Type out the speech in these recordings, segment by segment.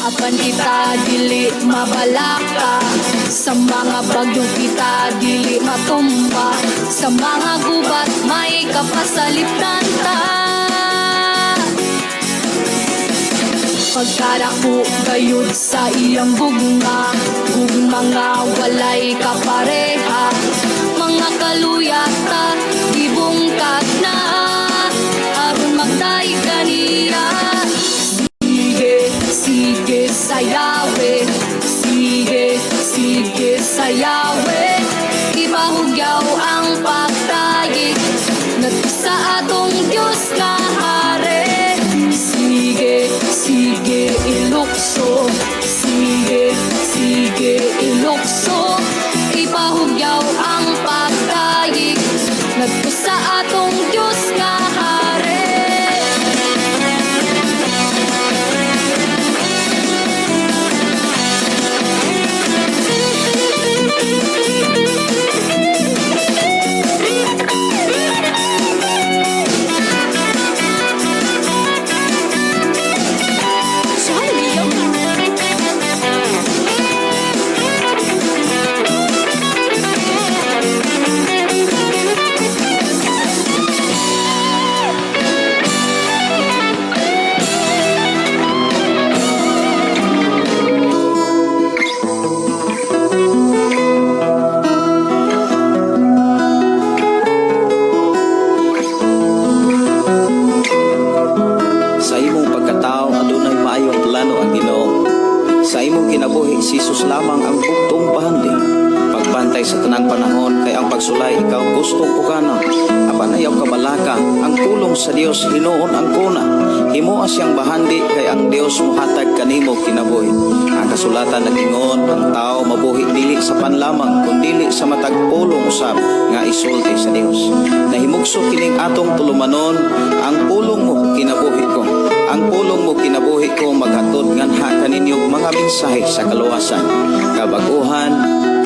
apan kita dili mabalaka, sa mga bagyo kita dili matumba, sa mga gubat may kapasaliptan ta. Pagkarako gayud sa iyang gugma, gugma nga walay kapareha, mga kaluyata gibungkag na, aron magday kaniya. Sige, sige sayawe, sige, sige sayawe, ibahugyaw ang pagtayik ngadto sa atong Dios nga hari. Sige, sige ilukso, sige, sige ilukso, ipahugyaw ang pagtayik ngadto sa atong Dios nga hari. Isus lamang ang buktong bahandi, pagbantay sa tanang panahon, kay ang pagsulay ikaw gusto pukana. Apan ayaw kabalaka, ang pulong sa Dios hinuon ang kuna. Himuas siyang bahandi, kay ang Dios muhatag kanimo kinabuhi. Ang kasulatan nagingon, ang tao mabuhi dili sa panlamang, kundili sa matag pulong usab nga isulti sa Dios. Nahimugso kining atong tulumanon, ang pulong mo kinabuhi ko. Ang pulong mo kinabuhi ko, maghatod nganha kaninyong mga mensahe sa kaluwasan, kabaguhan,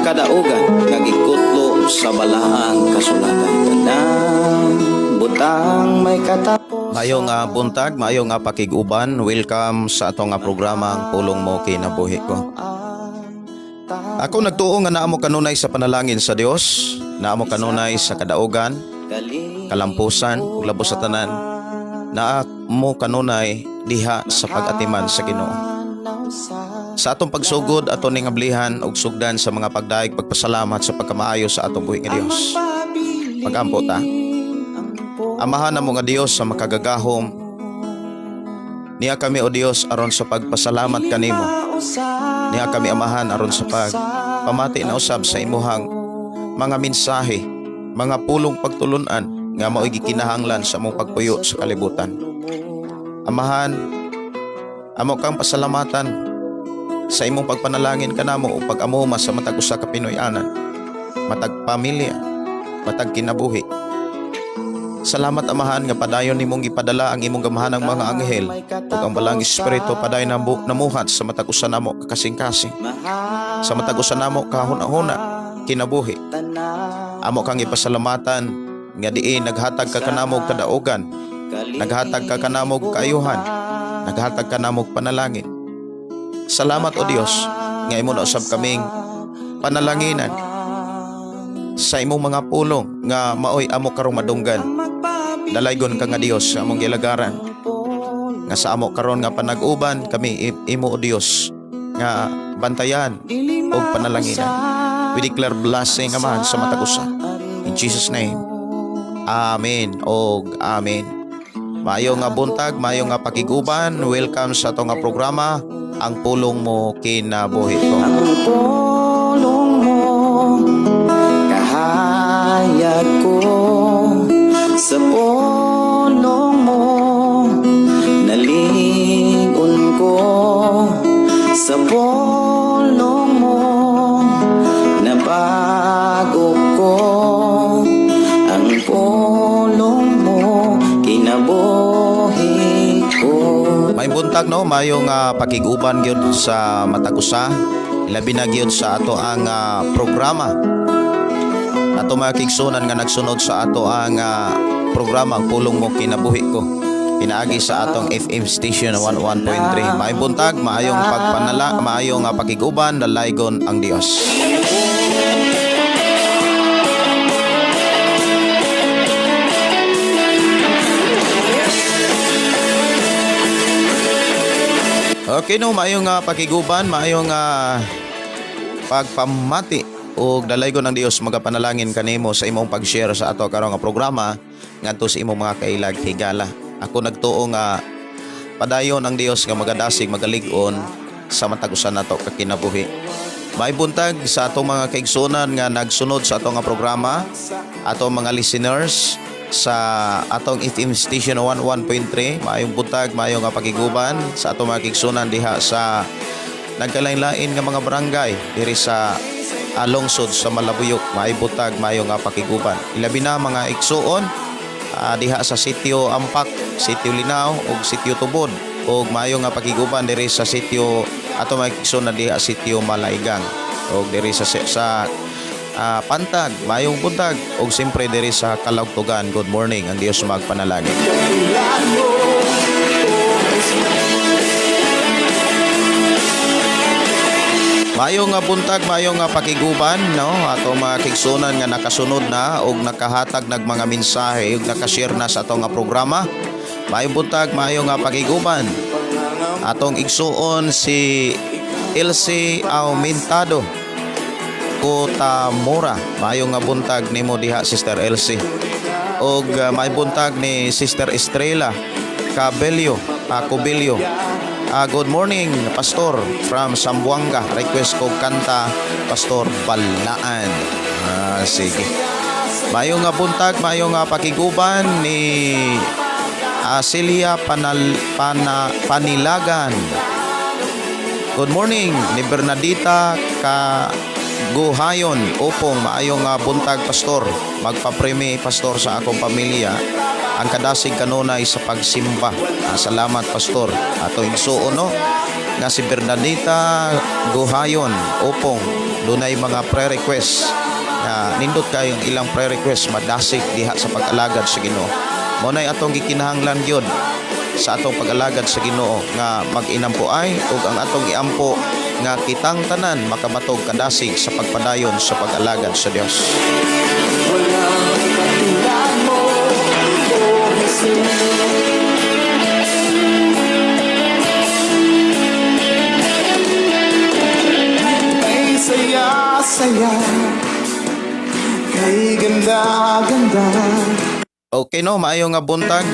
kadaugan, nagikutlo sa balaang kasulatan. Kanang butang may katapos. Mayong buntag, mayong pakiguban. Welcome sa atong programa ang pulong mo kinabuhi ko. Ako nagtuo nga naamo kanunay sa panalangin sa Dios, naamo kanunay sa kadaugan, kalampusan, ug labos sa tanan. Na mo kanunay diha sa pag-atiman sa Ginoo. Sa atong pagsugod aton ning ablihan og sugdan sa mga pagdaig pagpasalamat sa pagkamaayo sa atong buhi nga Dios. Pagampo ta. Amahan namo nga Dios sa makagagahom. Niya kami o Dios aron sa pagpasalamat kanimo. Niya kami amahan aron sa pagpamati na usab sa imuhang mga mensahe, mga pulong pagtulunan nga mao'y gikinahanglan sa among pagpuyo sa kalibutan. Amahan, amo kang pasalamatan sa imong pagpanalangin kanamo o pag-amuma sa matag usa ka Pinoy-anan, matag pamilya, matag kinabuhi. Salamat amahan nga padayon nimong gipadala ang imong gamahanang mga anghel ug ang balang espiritu padayon namuhat sa matag usa namo kasing-kasing, sa matag usa namo kahuna-huna kinabuhi. Amo kang ipasalamatan nga diin naghatag ka kanamog kadaugan, naghatag ka kanamog kaayuhan, naghatag ka kanamog panalangin. Salamat o Dios nga imo na usab kaming panalanginan sa imong mga pulong nga maoy amo karong madunggan. Dalaygon ka nga Dios sa among gilagaran, nga sa amo karon nga panag-uban kami imo o Dios nga bantayan og panalanginan. We declare blessing amahan sa matag usa. In Jesus name. Amen og amen. Mayo nga buntag, mayo nga pakiguban. Welcome sa atong nga programa, ang pulong mo kinabuhi ko. Ang pulong mo kahayag ko, sa pulong mo nalingon ko, sa pulong mo nabago ko. Ang pulong mo kinabuhi ko. May buntag no, mayo nga pakiguban gyud sa matag usa, labi na gyud sa ato ang programa. Ato mga kigsunan nga nagsunod sa ato ang programa ang pulong mo kinabuhi ko. pinaagi sa atong FM station 101.3. Maayong buntag, maayong pagpanala, maayong pakiguban, dalaygon ang Dios. Okay no, maayong pakiguban, maayong pagpamati o dalaygon ng Dios, magapanalangin kanimo sa imong pag-share sa ato karong nga programa ngadto sa imong mga kailag higala. Ako nagtuo nga padayon ang Dios nga magadasig magalig-on sa matag-usan nato ka kinabuhi. May buntag sa atong mga kaigsunan nga nagsunod sa atong nga programa, atong mga listeners sa atong FM station 101.3. Maayong buntag, maayong nga pakiguban sa atong mga kaigsunan diha sa nagkalain-lain nga mga barangay diri sa lungsod sa Malabuyok. Maayong buntag, maayong nga pakiguban. Ilabi na mga igsuon diha sa sitio Ampak, sitio Linao ug sitio Tubod, ug maayong nga pakiguban diri sa sitio atong mga igsuon diha sitio Malaigang ug diri sa Pantag, maayong buntag, ug siyempre diri sa Kalautugan. Good morning, ang Dios magpanalangin. Maayong nga buntag, maayong nga pakiguban, no? Atong mga kigsunan nga nakasunod na ug nakahatag nag mga mensahe ug nakashare na sa atong nga programa. Maayong buntag, maayong nga pakiguban. Atong igsuon si Elsie Aumentado Kutamura. Maayong nga buntag nimo diha Sister Elsie. Og may buntag ni Sister Estrella Cubillo. Good morning, Pastor from Zamboanga. Request ko kanta Pastor Balaan. Sige. Maayong nga buntag, maayong nga pakiguban ni Celia Panilagan. Good morning ni Bernadita Guhayon. Upong maayong buntag, Pastor. Magpapremi, Pastor, sa akong pamilya ang kadasig kanunay sa pagsimba. Salamat, Pastor. Ato igsuon no nga si Bernadita Guhayon. Upong dunay mga prayer request nindot kayong ilang prayer request madasig diha sa pag-alagad sa Ginoo. Mo nay atong gikinahanglan gyud sa atong pag-alagad sa Ginoo nga mag-inampuay ug ang atong iampo nga kitang tanan makabatog kadasig sa pagpadayon sa pag-alagad sa Dios. Ay saya-saya, kay ganda-ganda. Okay no, maayong nga buntag,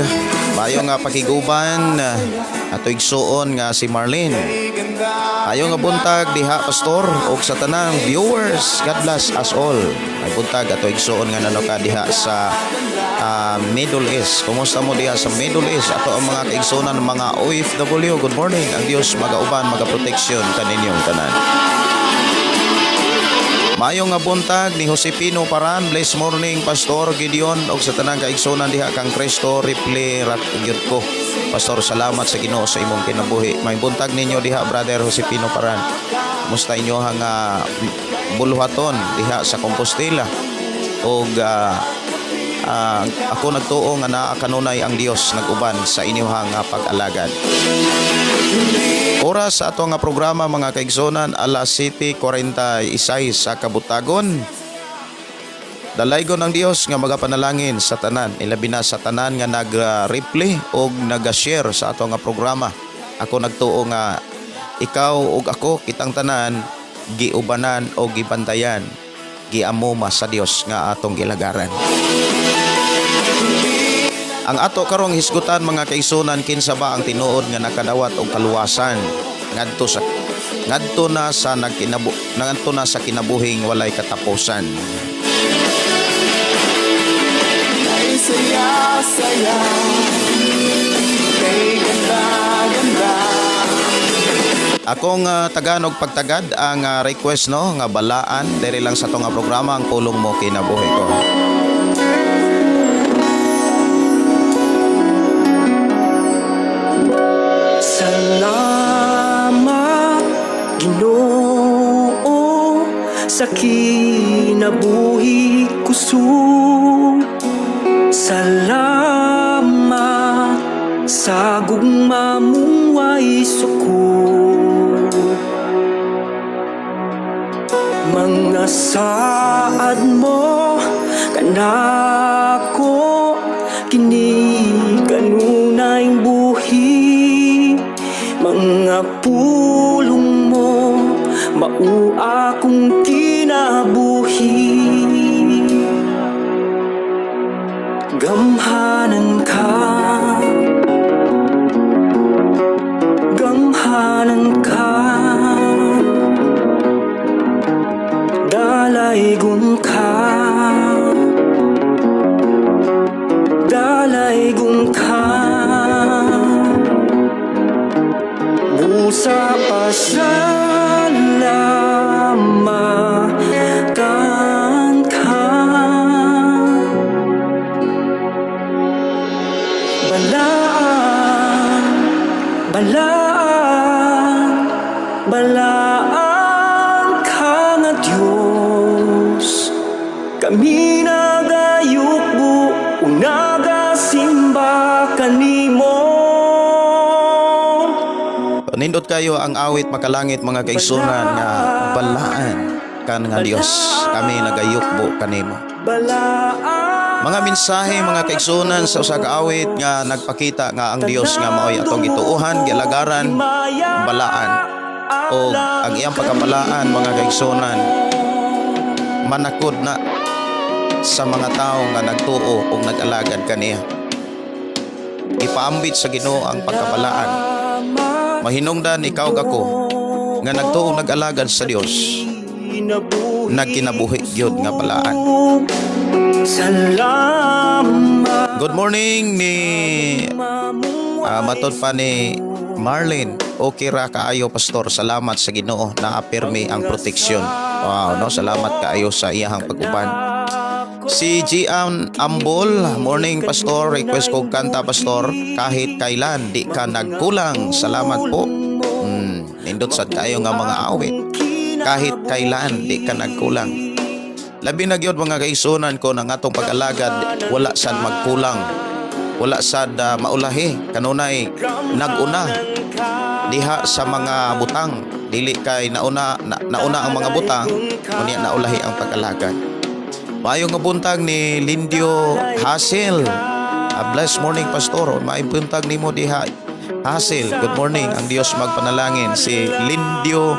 maayong nga pakiguban ato igsuon nga si Marlene. Maayong nga buntag diha, Pastor, ug sa tanang viewers. God bless us all. Ay buntag ato igsuon nga nanoka diha sa Middle East. Kumusta mo diha sa Middle East? Ato ang mga kaigsunan ng mga OFW. Good morning. Ang Dios magauban, magaproteksyon kaninyong tanan. Maayong nga buntag ni Josepino Paran. Blessed morning, Pastor Gideon, og sa tanang kaigsunan diha kang Cristo Ripley Ratgyud ko. Pastor, salamat sa Ginoo sa imong kinabuhi. May buntag ninyo diha, Brother Josepino Paran. Musta inyo hang buluhaton diha sa Compostela. Og ako nagtuo nga naa kanunay ang Dios naguban sa inyong pag-alagad. Oras sa ato nga programa, mga kaigsonan, alas 7:46 sa kabutagon. Dalaygon ng Dios nga magapanalangin sa tanan, ilabi na sa tanan nga nag-replay o nag-share sa ato nga programa. Ako nagtuo nga ikaw ug ako kitang tanan giubanan o gibantayan, giamuma sa Dios nga atong gilagaran. Ang ato karong hisgutan, mga kaigsunan, kinsa ba ang tinuod nga nakadawat og kaluwasan ngadto na sa kinabuhing walay katapusan. Ay saya-saya, kay ganda-ganda. Akong Tagalog pagtagad ang request no nga balaan diri lang sa tong programa ang pulong mo kinabuhi ko. Salamat, Ginoo, sa kinabuhi ko. Salamat sa gugma mong way suko. Mga saad mo kanako, kini kanunay buhi. Mga pulong mo mau akong kinabuhi. Gamhanan ka, gamhanan ka, dalaygon ka, dalaygon ka. Busa pa salamatan ka, balaan, balaan, balaan ka nga Diyos. Kami nagayukbo, nagasimba kanimo. Nindot kayo ang awit makalangit mga kaigsunan nga balaan kan nga Dios. Kami nagayukbo kanimo. Balaan, Mga mensahe mga kaigsunan sa usa ka awit nga nagpakita nga ang Dios nga maoy atong gituuhan, gilagaran, balaan. O ang iyang pagkabalaan mga kaigsunan manakod na sa mga tao nga nagtuo o nag-alagad kaniya. Ipaambit sa Ginoo ang pagkabalaan. Mahinungdan ikaw kako nga nagtuo nag-alagad sa Dios, nagkinabuhi gyud nga balaan. salamat. Good morning ni matod pa ni Marlene. Okay ra kaayo pastor, salamat sa Ginoo na apirmi ang proteksyon. Wow, no, salamat kaayo sa iyahang pag-uban. Si Gian Ambol, morning pastor, request ko kanta pastor, kahit kailan di ka nagkulang. Salamat po. Nindot sad kayo nga mga awit. Kahit kailan di ka nagkulang. Labi na gyud mga kaigsunan ko ng atong pag-alagad, wala sad magkulang. Wala sad maulahi. Kanunay naguna diha sa mga butang. Dili kay nauna ang mga butang, kunya naulahi ang pag-alagad. Maayong nga buntag ni Lindio Hasil. Blessed morning pastor. Maayong buntag nimo diha Hasil. Good morning. Ang Dios magpanalangin si Lindio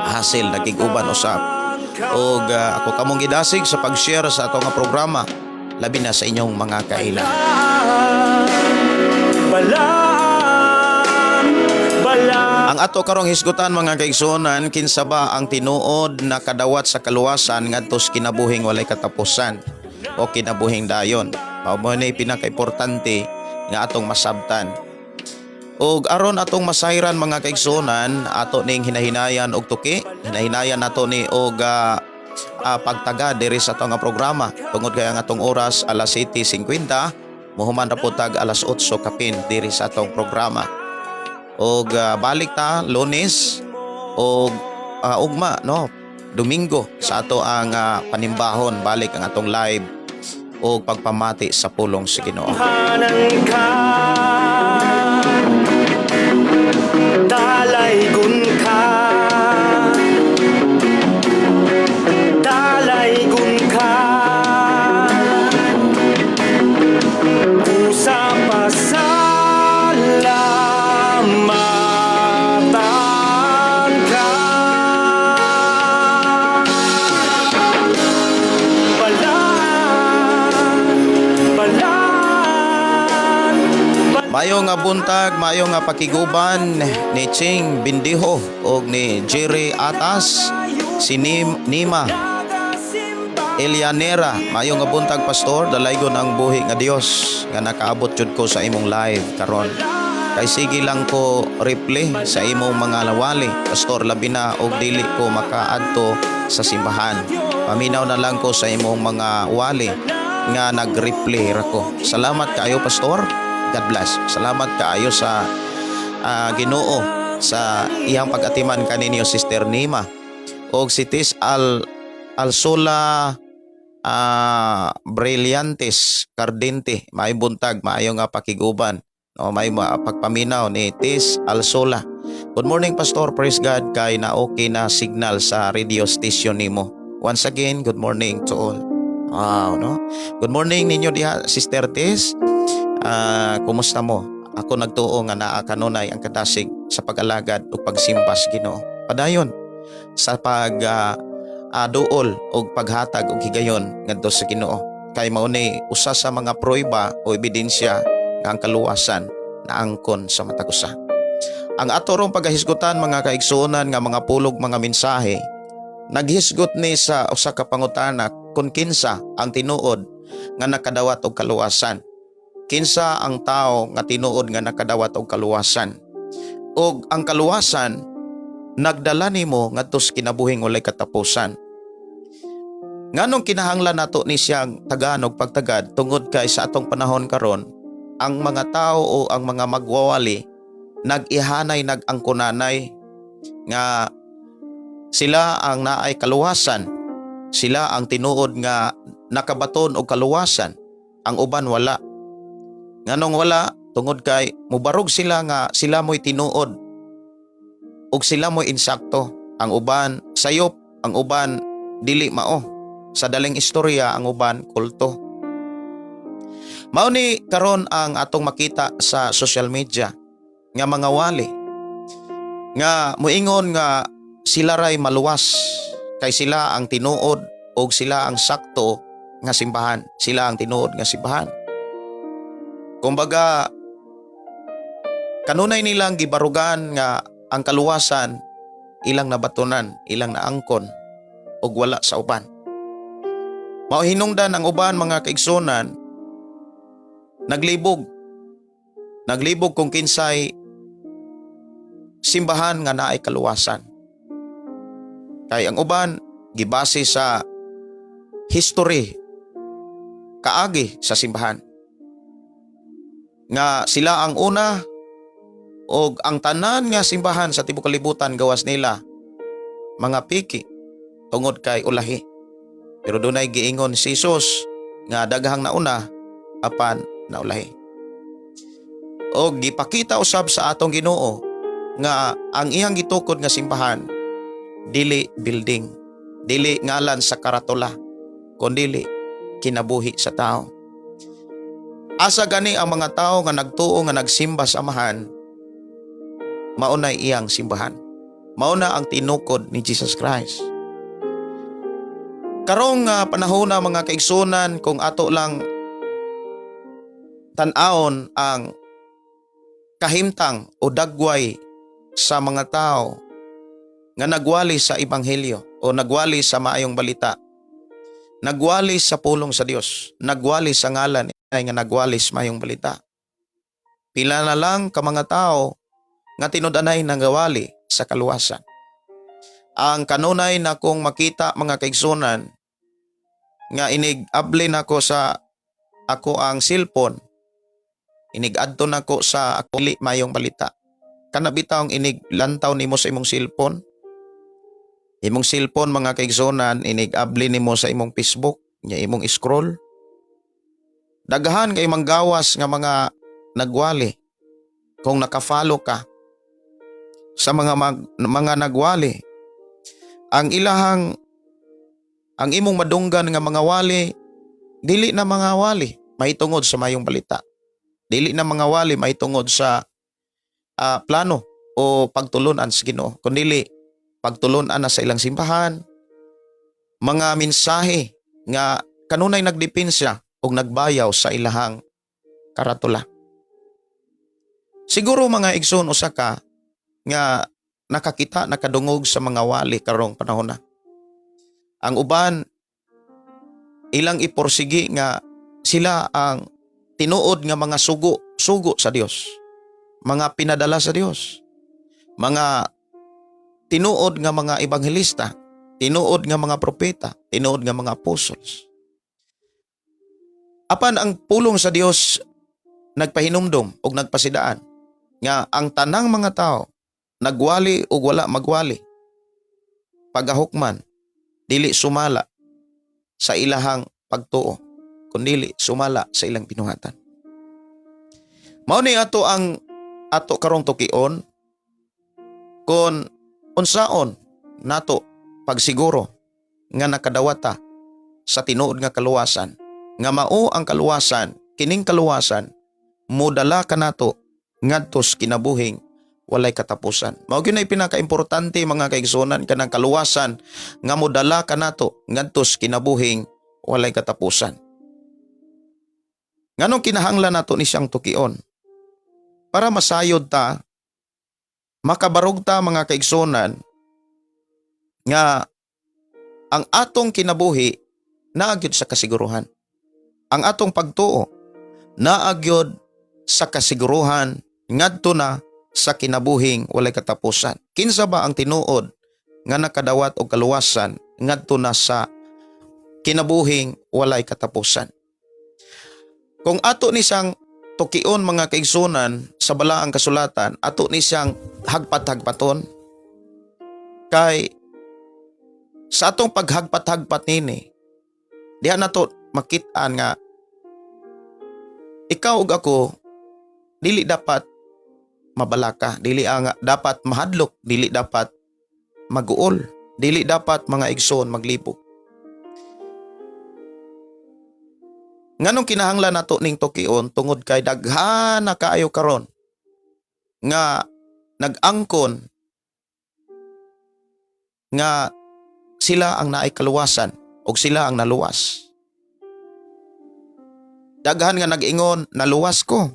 Hasil nagiguban usab. Og ako kamong gidasig sa pag-share sa atong nga programa labi na sa inyong mga kailan. Balaan, balaan. Ang ato karong hisgutan mga kaigsunan, kinsa ba ang tinuod na kadawat sa kaluwasan ngadto sa kinabuhing walay katapusan o kinabuhing dayon. Mao mo ni pinaka-importante nga atong masabtan. Og aron atong masayran mga kaigsunan, ato ning hinahinayan og tuki, hinahinayan nato ni og pagtaga diri sa atong nga programa. Tungod kay ang atong oras alas 7:50, muhuman ra pud tag alas 8 kapin diri sa atong programa. Og balik ta Lunes og ugma no Domingo sa ato ang panimbahon, balik ang atong live og pagpamati sa pulong sa Ginoo. Hanan ka, dalaygon ka, dalaygon ka. Pusa pa salamatan ka. Mayo nga buntag, mayo nga pakiguban ni Ching Bindiho og ni Jerry Atas, si Nima Elianera. Mayo nga buntag pastor, dalaygon ang buhi nga Dios nga nakaabot jud ko sa imong live karon. Kay sige lang ko reply sa imong mga lawali pastor, labi na og dili ko makaadto sa simbahan. Paminaw na lang ko sa imong mga wali nga nag-reply ra ko. Salamat kaayo pastor. God bless. Salamat kaayo sa Ginoo sa iyang pag-atiman kaninyo Sister Nima og si Tis Alsola Brillantes Cardente. Maayong buntag, maayo nga pakiguban No, may pagpaminaw ni Tis Alsola. Good morning Pastor, praise God kay na okay na signal sa radio station nimo. Once again, good morning to all. Wow, no? Good morning ninyo diha, Sister Tis. Kumusta mo? Ako nagtuo nga naa kanunay ang kadasig sa pag-alagad o pagsimba sa Ginoo. Padayon sa duol o paghatag og higayon ngadto sa Ginoo. Kay mao ni usa sa mga prueba o ebidensya nga ang kaluwasan na angkon sa matag usa. Ang ato rong paghisgutan mga kaigsuonan nga mga pulog mga mensahe, naghisgot ni sa usa ka pangutana kung kinsa ang tinuod nga nakadawat og kaluwasan. Kinsa ang tao nga tinuod nga nakadawat og kaluwasan. Og ang kaluwasan nagdala nimo ngadto sa kinabuhing walay katapusan. Nganong kinahanglan nato ni siyang tagaan og pagtagad tungod kay sa atong panahon karon, ang mga tao o ang mga magwawali nag-ihanay nag-angkunanay nga sila ang naay kaluwasan, sila ang tinuod nga nakabaton og kaluwasan, ang uban wala. Nganong wala tungod kay mubarog sila nga sila mo'y tinuod ug sila mo'y insakto. Ang uban sayop, ang uban dili mao. Sa daling istorya ang uban kulto. Mao ni karon ang atong makita sa social media nga mga wali nga muingon nga sila ray maluwas kay sila ang tinuod o sila ang sakto nga simbahan, sila ang tinuod nga simbahan. Kumbaga kanunay nilang gibarugan nga ang kaluwasan ilang nabatunan, ilang naangkon og wala sa uban. Mao hinungdan ang uban mga kaigsunan naglibog kung kinsay simbahan nga naay kaluwasan. Kay ang uban gibase sa history kaagi sa simbahan nga sila ang una og ang tanan nga simbahan sa tibuok kalibutan gawas nila mga piki tungod kay ulahi. Pero dunay giingon si Jesus nga daghang nauna apan naulahi. Og gipakita usab sa atong Ginoo nga ang iyang gitukod nga simbahan dili building, dili ngalan sa karatula, kundi kinabuhi sa tao. Asa gani ang mga tao nga nagtuo nga nagsimba sa amahan, maunay iyang simbahan. Mauna ang tinukod ni Jesus Christ. Karong panahon na mga kaigsunan, kung ato lang tan-aon ang kahimtang o dagway sa mga tao nga nagwali sa ebanghelyo o nagwali sa maayong balita, nagwali sa pulong sa Dios, nagwali sa ngalan ay nga nagwali sa maayong balita. Pila na lang ka mga tao nga tinud-anay nagawali sa kaluwasan. Ang kanunay na kong makita mga kaigsunan nga inig-abli nako sa ako ang cellphone, inig-adto nako sa ako mayong balita. Kanabitaw iniglantaw nimo sa imong cellphone. Imong cellphone mga kaigsunan, inig-abli nimo sa imong Facebook, nya imong scroll. Daghan kay manggawas nga mga nagwali. Kung naka-follow ka sa mga nagwali, ang imong madunggan nga mga wali, dili na mga wali mahitungod sa mayong balita. Dili na mga wali mahitungod sa plano o pagtulunan sa Ginoo, kundi pagtulunan na sa ilang simbahan, mga mensahe nga kanunay nagdepensya o nagbayaw sa ilahang karatula. Siguro mga igsoon usa ka nga nakakita nakadungog sa mga wali karong panahon na. Ang uban ilang iporsigi nga sila ang tinuod nga mga sugo sa Dios, mga pinadala sa Dios, mga tinuod nga mga ebanghelista, tinuod nga mga propeta, tinuod nga mga apostles. Apan ang pulong sa Dios nagpahinumdom o nagpasidaan nga ang tanang mga tao nagwali o wala magwali, pagahukman dili sumala sa ilahang pagtuo, kundi sumala sa ilang binuhatan. Mao ni ato ang ato karong tukion kon unsaon nato pagsiguro nga nakadawata sa tinuod nga kaluwasan, nga mao ang kaluwasan, kining kaluwasan modala ka nato ngadtos kinabuhing walay katapusan. Mao gyud ay pinakaimportante mga kaigsunan, kanang kaluwasan nga modala ka nato ngadtos kinabuhing walay katapusan. Nganong kinahanglan nato ni siyang tukion? Para masayod ta, makabarog ta mga kaigsunan, nga ang atong kinabuhi naagyod sa kasiguruhan. Ang atong pagtuo naagyod sa kasiguruhan ngadto na sa kinabuhing walay katapusan. Kinsa ba ang tinuod nga nakadawat og kaluwasan ngadto na sa kinabuhing walay katapusan? Kung ato ni siyang tukion mga kaigsunan sa balaang kasulatan, ato ni siyang hagpat-hagpaton, kay sa atong paghagpat-hagpat nini, diha nato makit-an nga ikaw ug ako dili dapat mabalaka, dili nga dapat mahadlok, dili dapat maguol, dili dapat mga igsoon maglibog. Nganong kinahanglan nato ning tukion tungod kay daghan na kaayo karon nga nag-angkon nga sila ang naay kaluwasan o sila ang naluwas. Daghan nga nag-ingon, naluwas ko.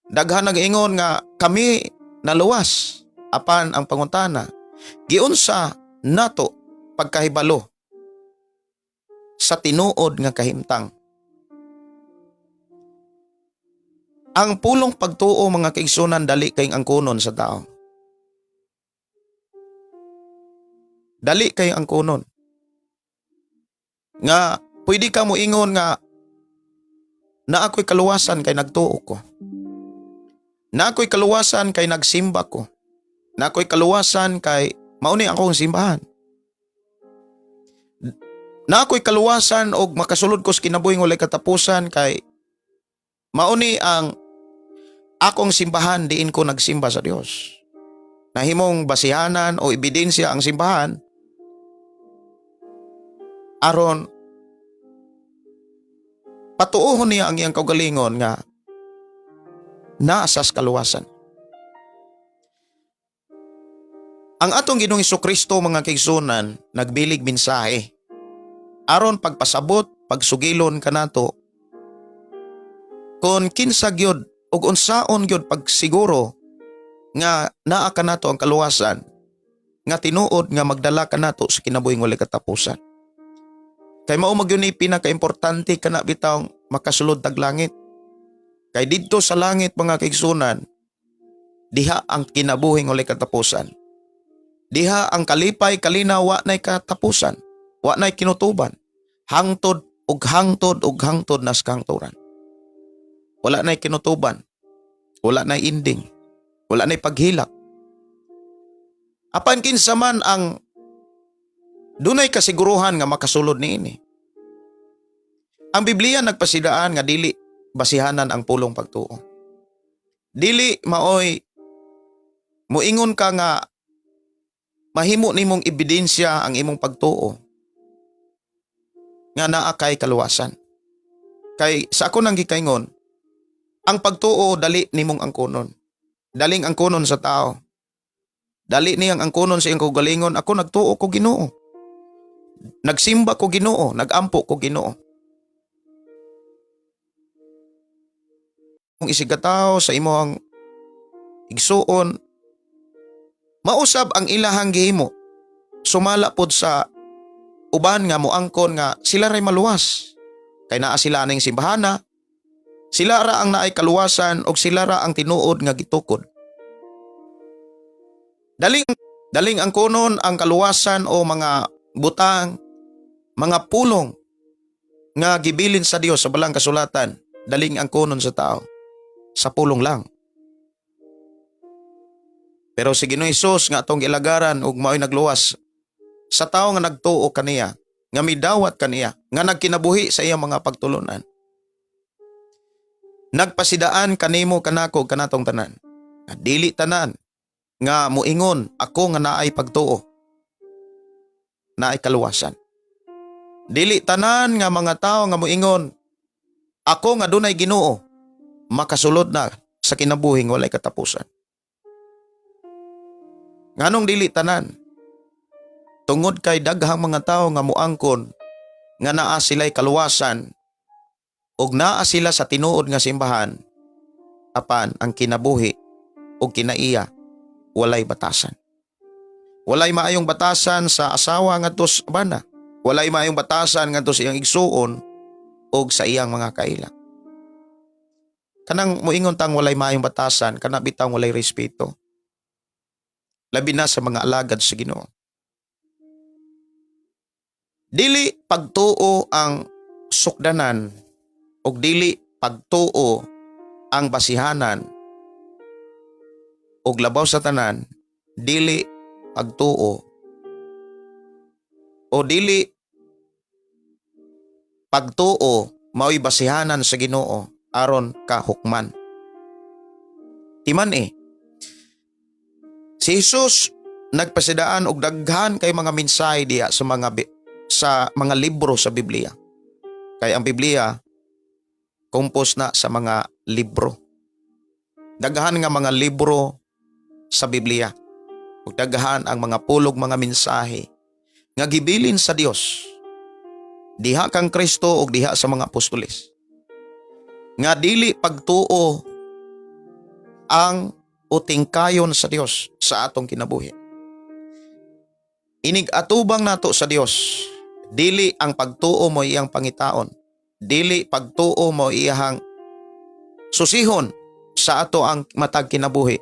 Daghan nag-ingon nga kami naluwas. Apan ang pangutana, giunsa nato pagkahibalo sa tinuod nga kahimtang. Ang pulong pagtuo mga kaigsunan dali kayong angkunon sa tao. Dali kayong angkunon. Nga pwede ka mo ingon nga na ako'y kaluwasan kay nagtuo ko. Na ako'y kaluwasan kay nagsimba ko. Na ako'y kaluwasan kay mauni akong simbahan. Na ako'y kaluwasan og makasulod ko sa kinabuhing walay katapusan kay mauni ang akong simbahan diin ko nagsimba sa Dios. Nahimong basihanan o ebidensya ang simbahan aron patuohon niya ang iyang kaugalingon nga naasas kaluwasan. Ang atong Ginoong Hesukristo mga kaigsunan nagbilig mensahe aron pagpasabot, pagsugilon kanato kon kinsa gyud ug unsaon gyud pagsiguro nga naa kanato ang kaluwasan nga tinuod nga magdala kanato sa kinabuhing walay katapusan. Kay mao magyud ni pinakaimportante kana bitawng makasulod tag langit. Kay didto sa langit mga kaigsunan, diha ang kinabuhing walay katapusan. Diha ang kalipay kalinaw wa nay katapusan, wa nay kinutuban. Hangtod ug hangtod ug hangtod nas kahangturan. Wala nay kinutuban, wala nay ending, wala nay paghilak. Apan kinsa man ang dunay kasiguruhan nga makasulod niini. Ang Biblia nagpasidaan nga dili basihanan ang pulong pagtuo. Dili maoy moingon ka nga mahimo nimong ebidensya ang imong pagtuo nga naa kay kaluwasan. Kay sa ako nang gikaingon, ang pagtuo dali nimong angkonon. Daling angkonon sa tao. Dali niyang angkonon sa iyang kaugalingon, ako nagtuo ko Ginoo. Nagsimba ko Ginoo, nagampo ko Ginoo. Kung isigataw sa imong igsuon, mausab ang ilahang gihimo. Sumala pod sa uban nga moangkon nga sila ray maluwas. Kay naa sila ning simbahana, sila ra ang naay kaluwasan o sila ra ang tinuod nga gitukod. Daling angkonon ang kaluwasan o mga butang, mga pulong nga gibilin sa Dios sa balang kasulatan, daling angkonon sa tao. Sa pulong lang. Pero si Ginoong Hesus nga atong ilagaran ug mao'y nagluwas sa tao nga nagtuo kaniya, nga midawat kaniya, nga nagkinabuhi sa iyang mga pagtulunan. Nagpasidaan kanimo kanako kanatong tanan. Dili tanan nga muingon ako nga naay pagtuo. Naay kaluwasan. Dili tanan nga mga tao nga muingon ako nga dunay Ginoo makasulod na sa kinabuhing walay katapusan. Nganong dili tanan? Tungod kay daghang mga tao nga muangkon nga naa sila'y kaluwasan ug naa sila sa tinuod nga simbahan apan ang kinabuhi ug kinaiya walay batasan. Walay maayong batasan sa asawa ngadto sa bana. Walay maayong batasan ngadto sa iyang igsuon ug sa iyang mga kaila. Kanang muingon tang walay maayong batasan, kana bitang walay respeto. Labi na sa mga alagad sa Ginoo. Dili pagtuo ang sukdanan ug dili pagtuo ang basihanan ug labaw sa tanan, dili pagtuo o dili pagtuo mao'y basihanan sa Ginoo aron ka hukman. Timan si Jesus nagpasidaan og daghan kay mga mensahe diha sa mga libro sa Biblia. Kay ang Biblia compose na sa mga libro. Daghan nga mga libro sa Biblia. Ug daghan ang mga pulog mga mensahe nga gibilin sa Dios diha kang Kristo ug diha sa mga apostoles. Nga dili pagtuo ang utingkayon sa Dios sa atong kinabuhi. Inig-atubang nato sa Dios, dili ang pagtuo mo iyang pangitaon, dili pagtuo mo iyang susihon sa ato ang matag kinabuhi,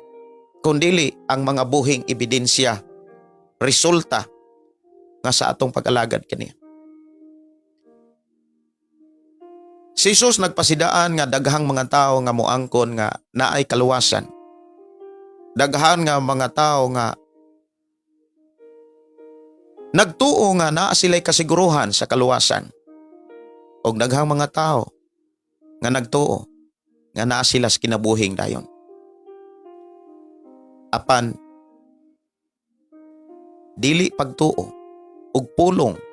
kundili ang mga buhing ebidensya, resulta nga sa atong pag-alagad kaniya. Si Jesus nagpasidaan nga daghang mga tao nga moangkon nga naay kaluwasan. Daghan nga mga tao nga nagtuo nga naa sila'y kasiguruhan sa kaluwasan. Og daghang mga tao nga nagtuo nga naa sila sa kinabuhing dayon. Apan dili pagtuo ug pulong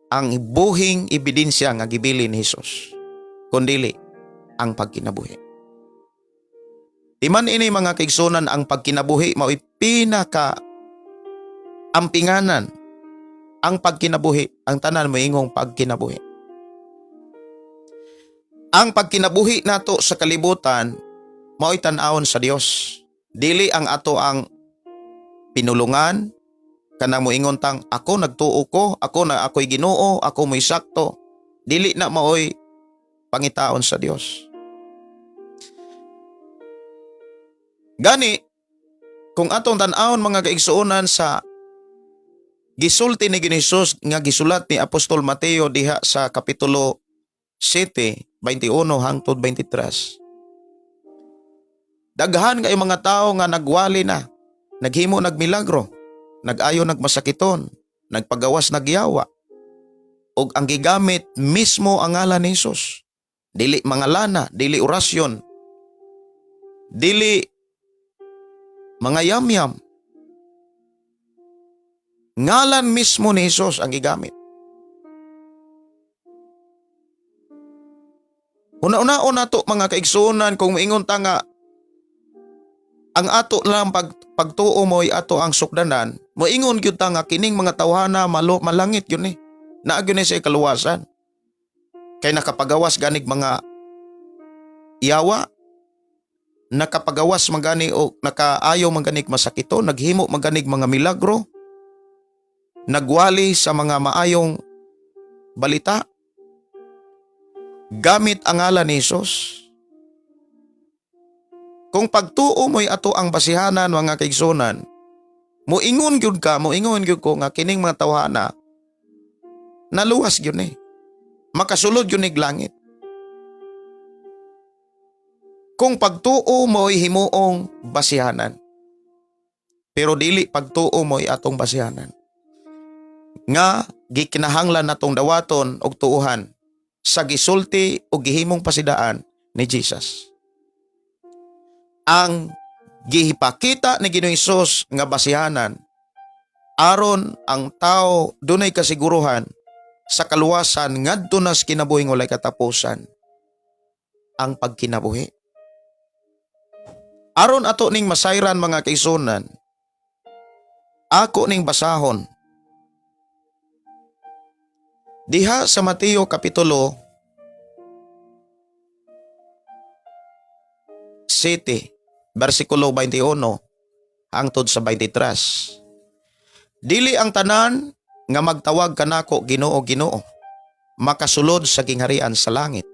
ang buhing ebidensya nga gibilin ni Jesus, kundili ang pagkinabuhi. Timan ini mga kaigsunan, ang pagkinabuhi mao'y pinaka ampinganan. Ang pagkinabuhi, ang tanan moingong pagkinabuhi. Ang pagkinabuhi nato sa kalibutan mao'y tan-awon sa Dios. Dili ang ato ang pinulungan kanang moingon tang ako nagtuo ko, ako'y Ginoo, ako mo'y sakto. Dili na mao'y pangitaon sa Dios. Gani, kung atong tan-awon mga kaigsuonan sa gisulti ni Jesus nga gisulat ni Apostol Mateo diha sa kapitulo 7, 21 hangtod 23. Daghan kay mga tao nga nagwali na, naghimo nagmilagro, nag-ayo nagmasakiton, nagpagawas nagyawa. Og ang gigamit mismo ang ngalan ni Jesus. Dili mga lana, dili orasyon, dili mga yamyam. Ngalan mismo ni Jesus ang gigamit. Una-una nato mga kaigsuonan, kung moingon ta nga ang ato lang pagtuo mo'y ato ang sukdanan, moingon gyud ta nga kining mga tawhana malangit yun Naagyo ni sa kaluwasan. Kay nakapagawas ganig mga yawa, nakapagawas magani o nakaayaw maganig masakito, naghimo maganig mga milagro, nagwali sa mga maayong balita. Gamit ang ngalan ni Jesus. Kung pagtuo mo'y ato ang basihanan mga kaigsunan, moingon gyud ko nga kining mga tawhana naluwas gyud makasulod gyud langit. Kung pagtuo mo'y himuong basihanan, pero dili pagtuo mo'y atong basihanan, nga gikinahanglan natong dawaton og tuuhan sa gisulti o gihimong pasidaan ni Jesus. Ang gihipakita ni Ginoong Hesus nga basihanan aron ang tao dunay kasiguruhan sa kaluwasan ngadto na sa kinabuhing walay katapusan ang pagkinabuhi. Aron ato ning masayran mga kaisunan, ako ning basahon diha sa Mateo Kapitulo 7, versikulo 21 hangtod sa 23. Dili ang tanan nga magtawag kanako Ginoo, Ginoo, makasulod sa gingharian sa langit,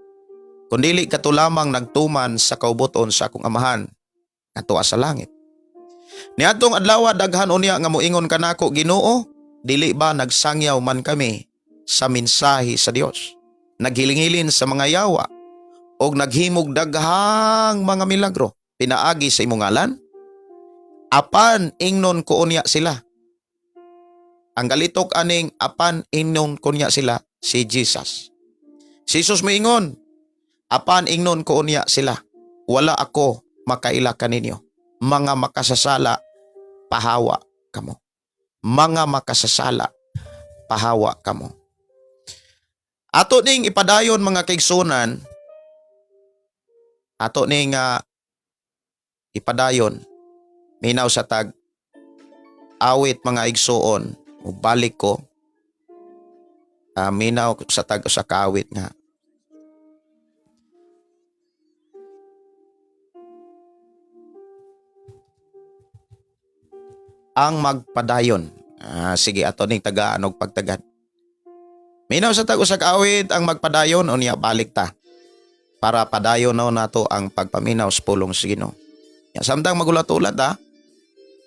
kundili kato lamang nagtuman sa kaubuton sa akong amahan nga tuwa sa langit. Niadtong adlaw daghan unya nga moingon kanako Ginoo, dili ba nagsangyaw man kami sa mensahe sa Dios, naghilingilin sa mga yawa og naghimog daghang mga milagro pinaagi sa imong ngalan? Apan ingnon ko unya sila. Ang galitok aning apan ingnon ko unya sila si Jesus. Si Jesus moingon, apan ingnon ko unya sila, wala ako makaila kaninyo. Mga makasasala, pahawa kamo. Mga makasasala, pahawa kamo. Ato ning ipadayon mga kaigsunan, ato ning ipadayon, minaw sa tag awit mga igsuon, balik ko, minaw sa tag sa kaawit nga. Ang magpadayon. Sige, ato ning tagaan og pagtagad. Minaw sa tag usa ka awit ang magpadayon, unya balik ta. Para padayon na nato ang pagpaminaw sa pulong sa Ginoo. Samtang magulat-ulat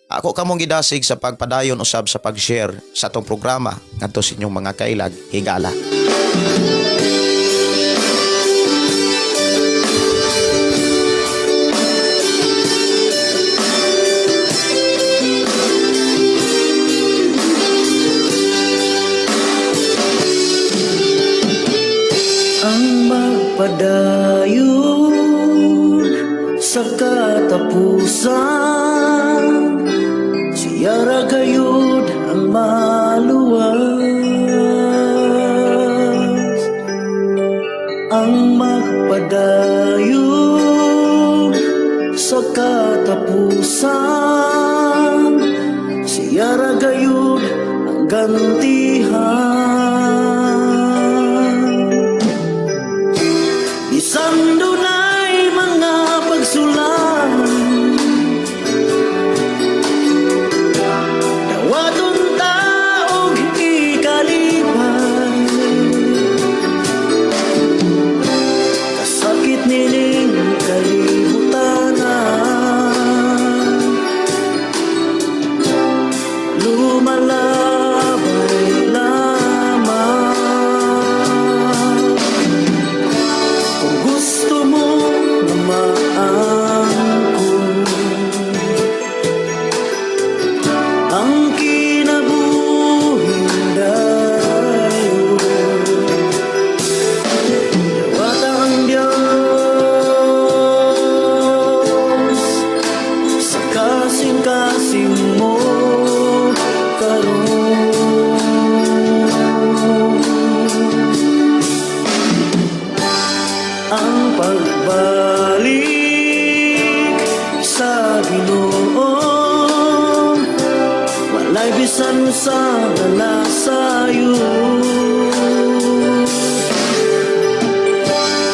ako kamong gidasig sa pagpadayon usab sa pag-share sa atong programa ngadto sa inyong mga kailag higala. Ang magpadayon sa katapusan, siya ra gayud ang maluwas. Ang magpadayon sa katapusan, siya ra gayud ang gantihan. Bisan dunay mga pagsulang, dawaton taog ikalipan, kasakit nining kalibutanan, lumalabay lamang. Kung gusto mo na maangkon ang kinabuhing dayon, dawata ang Diyos sa kasing-kasing mo karon. Ang pagbalik sa Ginoo, walay bisan sa nalasayo.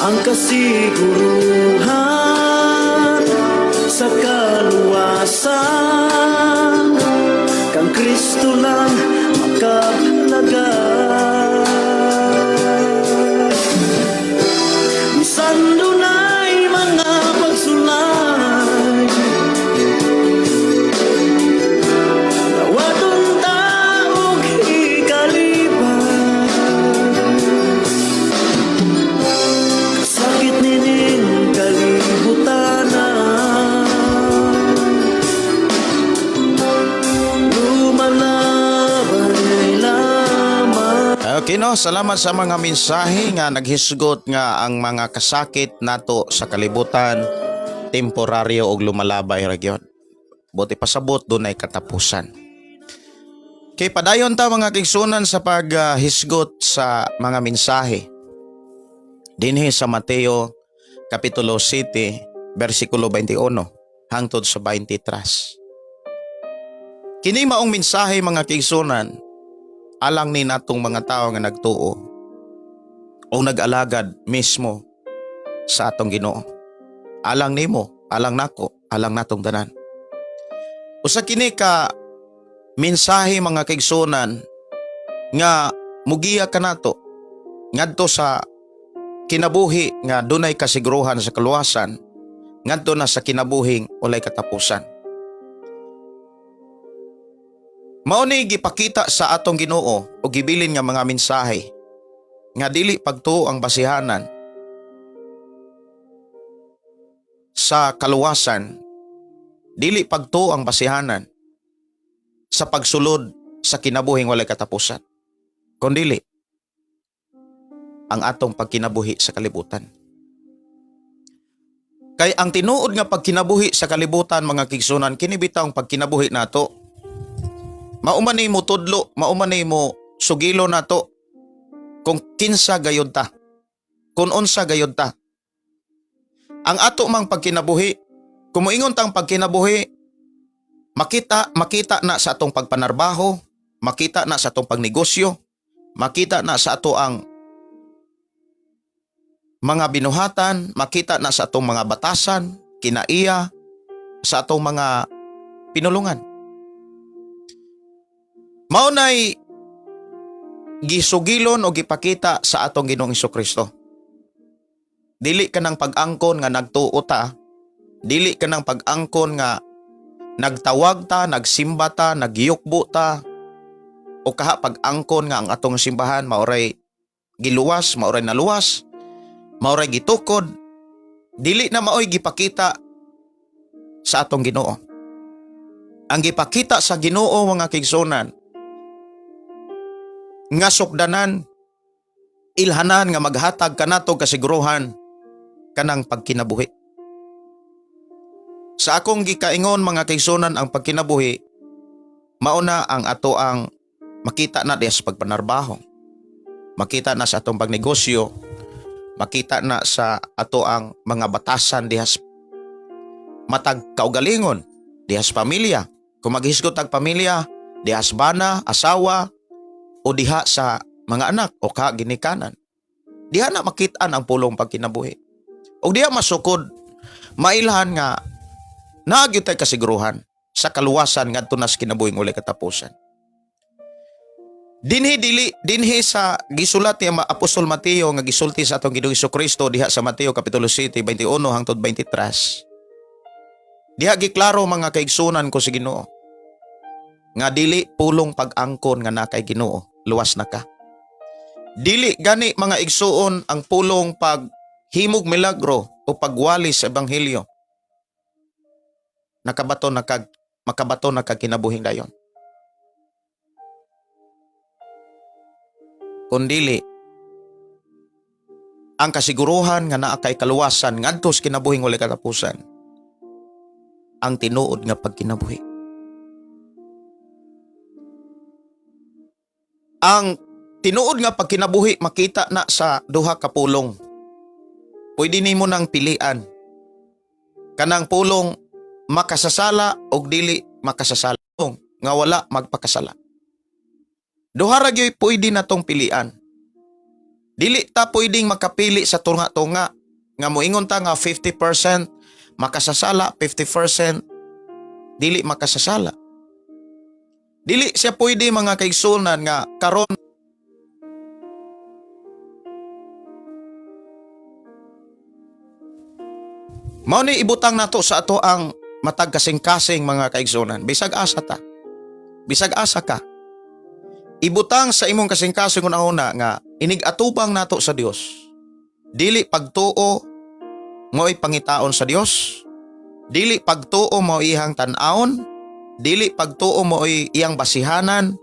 Ang kasiguruhan sa kaluwasan, kang Kristo lang makalagay. Bisan dunay mga pagsulay, dawaton taog ikalipan, kasakit nining kalibutanan, lumalabay Kino, salamat sa mga mensahe nga naghisgot nga ang mga kasakit nato sa kalibutan temporaryo og lumalabay ra gyud. Buti pasabot dunay katapusan. Kay padayon ta mga kigsunan sa paghisgot sa mga mensahe. Dinhi sa Mateo Kapitulo 7, versikulo 21 hangtod sa 23. Kini maong mensahe mga kigsunan, alang ni natong mga tao nga nagtuo o nag-alagad mismo sa atong Ginoo. Alang nimo, alang nako, alang natong tanan. Usa kini ka mensahe mga kigsunan nga mugiya kanato ngadto sa kinabuhi nga dunay kasiguruhan sa kaluwasan, ngadto na sa kinabuhing walay katapusan. Mao ni gipakita sa atong Ginoo o gibilin nga mga mensahe nga dili pagtuo ang basihanan sa kaluwasan, dili pagtuo ang basihanan sa pagsulod sa kinabuhing walay katapusan, kundi ang atong pagkinabuhi sa kalibutan. Kay ang tinuod nga pagkinabuhi sa kalibutan mga kigsunan, kini bitaw ang pagkinabuhi nato. Mauman ni mo tudlo, mauman ni mo sugilo nato kung kinsa gayud ta, kung unsa gayud ta. Ang ato mang pagkinabuhi, kung moingon tang pagkinabuhi, makita na sa atong pagpanarbaho, makita na sa atong pagnegosyo, makita na sa ato ang mga binuhatan, makita na sa atong mga batasan, kinaiya, sa atong mga pinulungan. Maunay gisugilon o gipakita sa atong Ginoong Hesukristo. Dili ka ng pag-angkon nga nagtuo ta, dili ka ng pag-angkon nga nagtawag ta, nagsimba ta, nagyukbo ta, o kaha pag-angkon nga ang atong simbahan mauray giluwas, mauray naluwas, mauray gitukod, dili na maoy gipakita sa atong Ginoo. Ang gipakita sa Ginoo mga kigsunan, nga sukdanan, ilhanan nga maghatag kanato kasiguruhan kanang pagkinabuhi. Sa akong gikaingon mga kigsunan, ang pagkinabuhi mauna ang ato ang makita na diha sa pagpanarbaho, makita na sa atong pagnegosyo, makita na sa ato ang mga batasan diha sa matag kaugalingon, diha sa pamilya. Kung maghisgot ang pamilya, diha sa bana, asawa, o diha sa mga anak o ginikanan. Diha na makitaan ang pulong pagkinabuhi. O diha masukod, mailhan nga nagyud tay kasiguruhan sa kaluwasan ngadto na sa kinabuhing walay katapusan. Dinhi sa gisulat ni Apostol Mateo nga gisulti sa atong Ginoong Hesukristo diha sa Mateo Kapitulo 7, 21 hangtod 23. Diha giklaro mga kaigsunan ko si Ginoo nga dili pulong pag-angkon nga na kay Ginoo, luwas na ka. Dili gani mga igsuon ang pulong paghimog milagro o pagwali sa ebanghelyo. Makabato na kag kinabuhing dayon. Kundili ang kasiguruhan nga naa kay kaluwasan ngadto sa kinabuhing walay katapusan, ang tinuod nga pagkinabuhi. Ang tinuod nga pagkinabuhi makita na sa duha ka pulong. Pwede nimo nang pilian kanang pulong makasasala o dili makasasala, nga wala magpakasala. Duha ra gyud pwede natong pilian. Dili ta pwedeng makapili sa tunga-tunga nga moingon ta nga 50% makasasala, 50% dili makasasala. Dili siya pwede mga kaigsunan nga karon mao ni ibutang nato sa ato ang matag kasing-kasing mga kaigsunan. Bisag asa ta, bisag asa ka, ibutang sa imong kasing-kasing una nga inig-atubang nato sa Dios. Dili pagtuo mo'y pangitaon sa Dios, dili pagtuo mo ihang tan-aon, dili pagtuo mo iyang basihanan,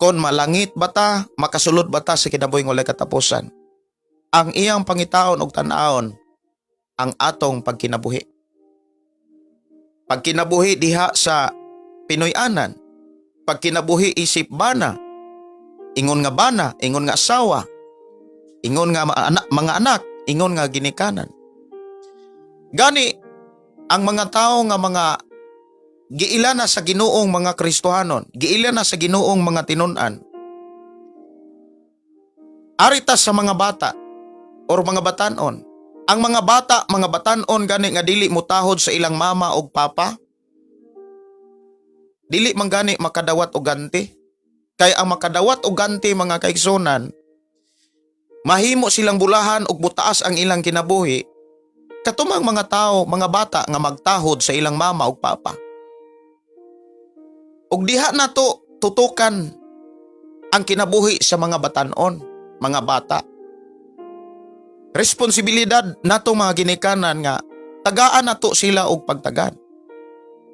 kon malangit bata, makasulod bata sa kinabuhing walay katapusan. Ang iyang pangitaon og tan-aon ang atong pagkinabuhi. Pagkinabuhi diha sa Pinoy-anan, pagkinabuhi isip bana, ingon nga bana, ingon nga asawa, ingon nga mga anak, ingon nga ginikanan. Gani ang mga tao nga mga giila na sa Ginoong mga Kristohanon, giila na sa Ginoong mga tinun-an. Arita sa mga bata or mga batanon. Ang mga bata, mga batanon gani nga dili mutahod sa ilang mama o papa. Dili man gani makadawat og ganti. Kay ang makadawat og ganti mga kaigsunan, mahimo silang bulahan og butaas ang ilang kinabuhi. Katumang mga tao, mga bata nga magtahod sa ilang mama o papa. Og diha na to tutukan ang kinabuhi sa mga batanon, mga bata. Responsibilidad nato mga ginikanan nga tagaan nato sila og pagtagan.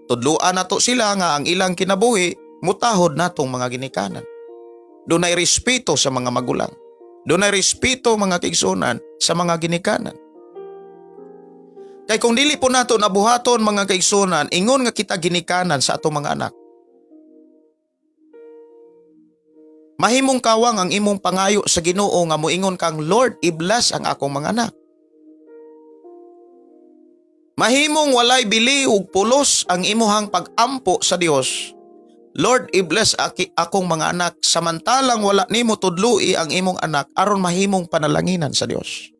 Tudluan nato sila nga ang ilang kinabuhi mutahod natong mga ginikanan. Dunay respeto sa mga magulang. Dunay respeto mga kaigsunan sa mga ginikanan. Kay kung dili po nato nabuhaton mga kaigsunan, ingon nga kita ginikanan sa atong mga anak. Mahimong kawang ang imong pangayo sa Ginoo nga moingon kang, Lord, i-bless ang akong mga anak. Mahimong walay bili ug pulos ang imuhang pag-ampo sa Dios. Lord, i-bless akong mga anak, samantalang wala nimo tudloi ang imong anak aron mahimong panalanginan sa Dios.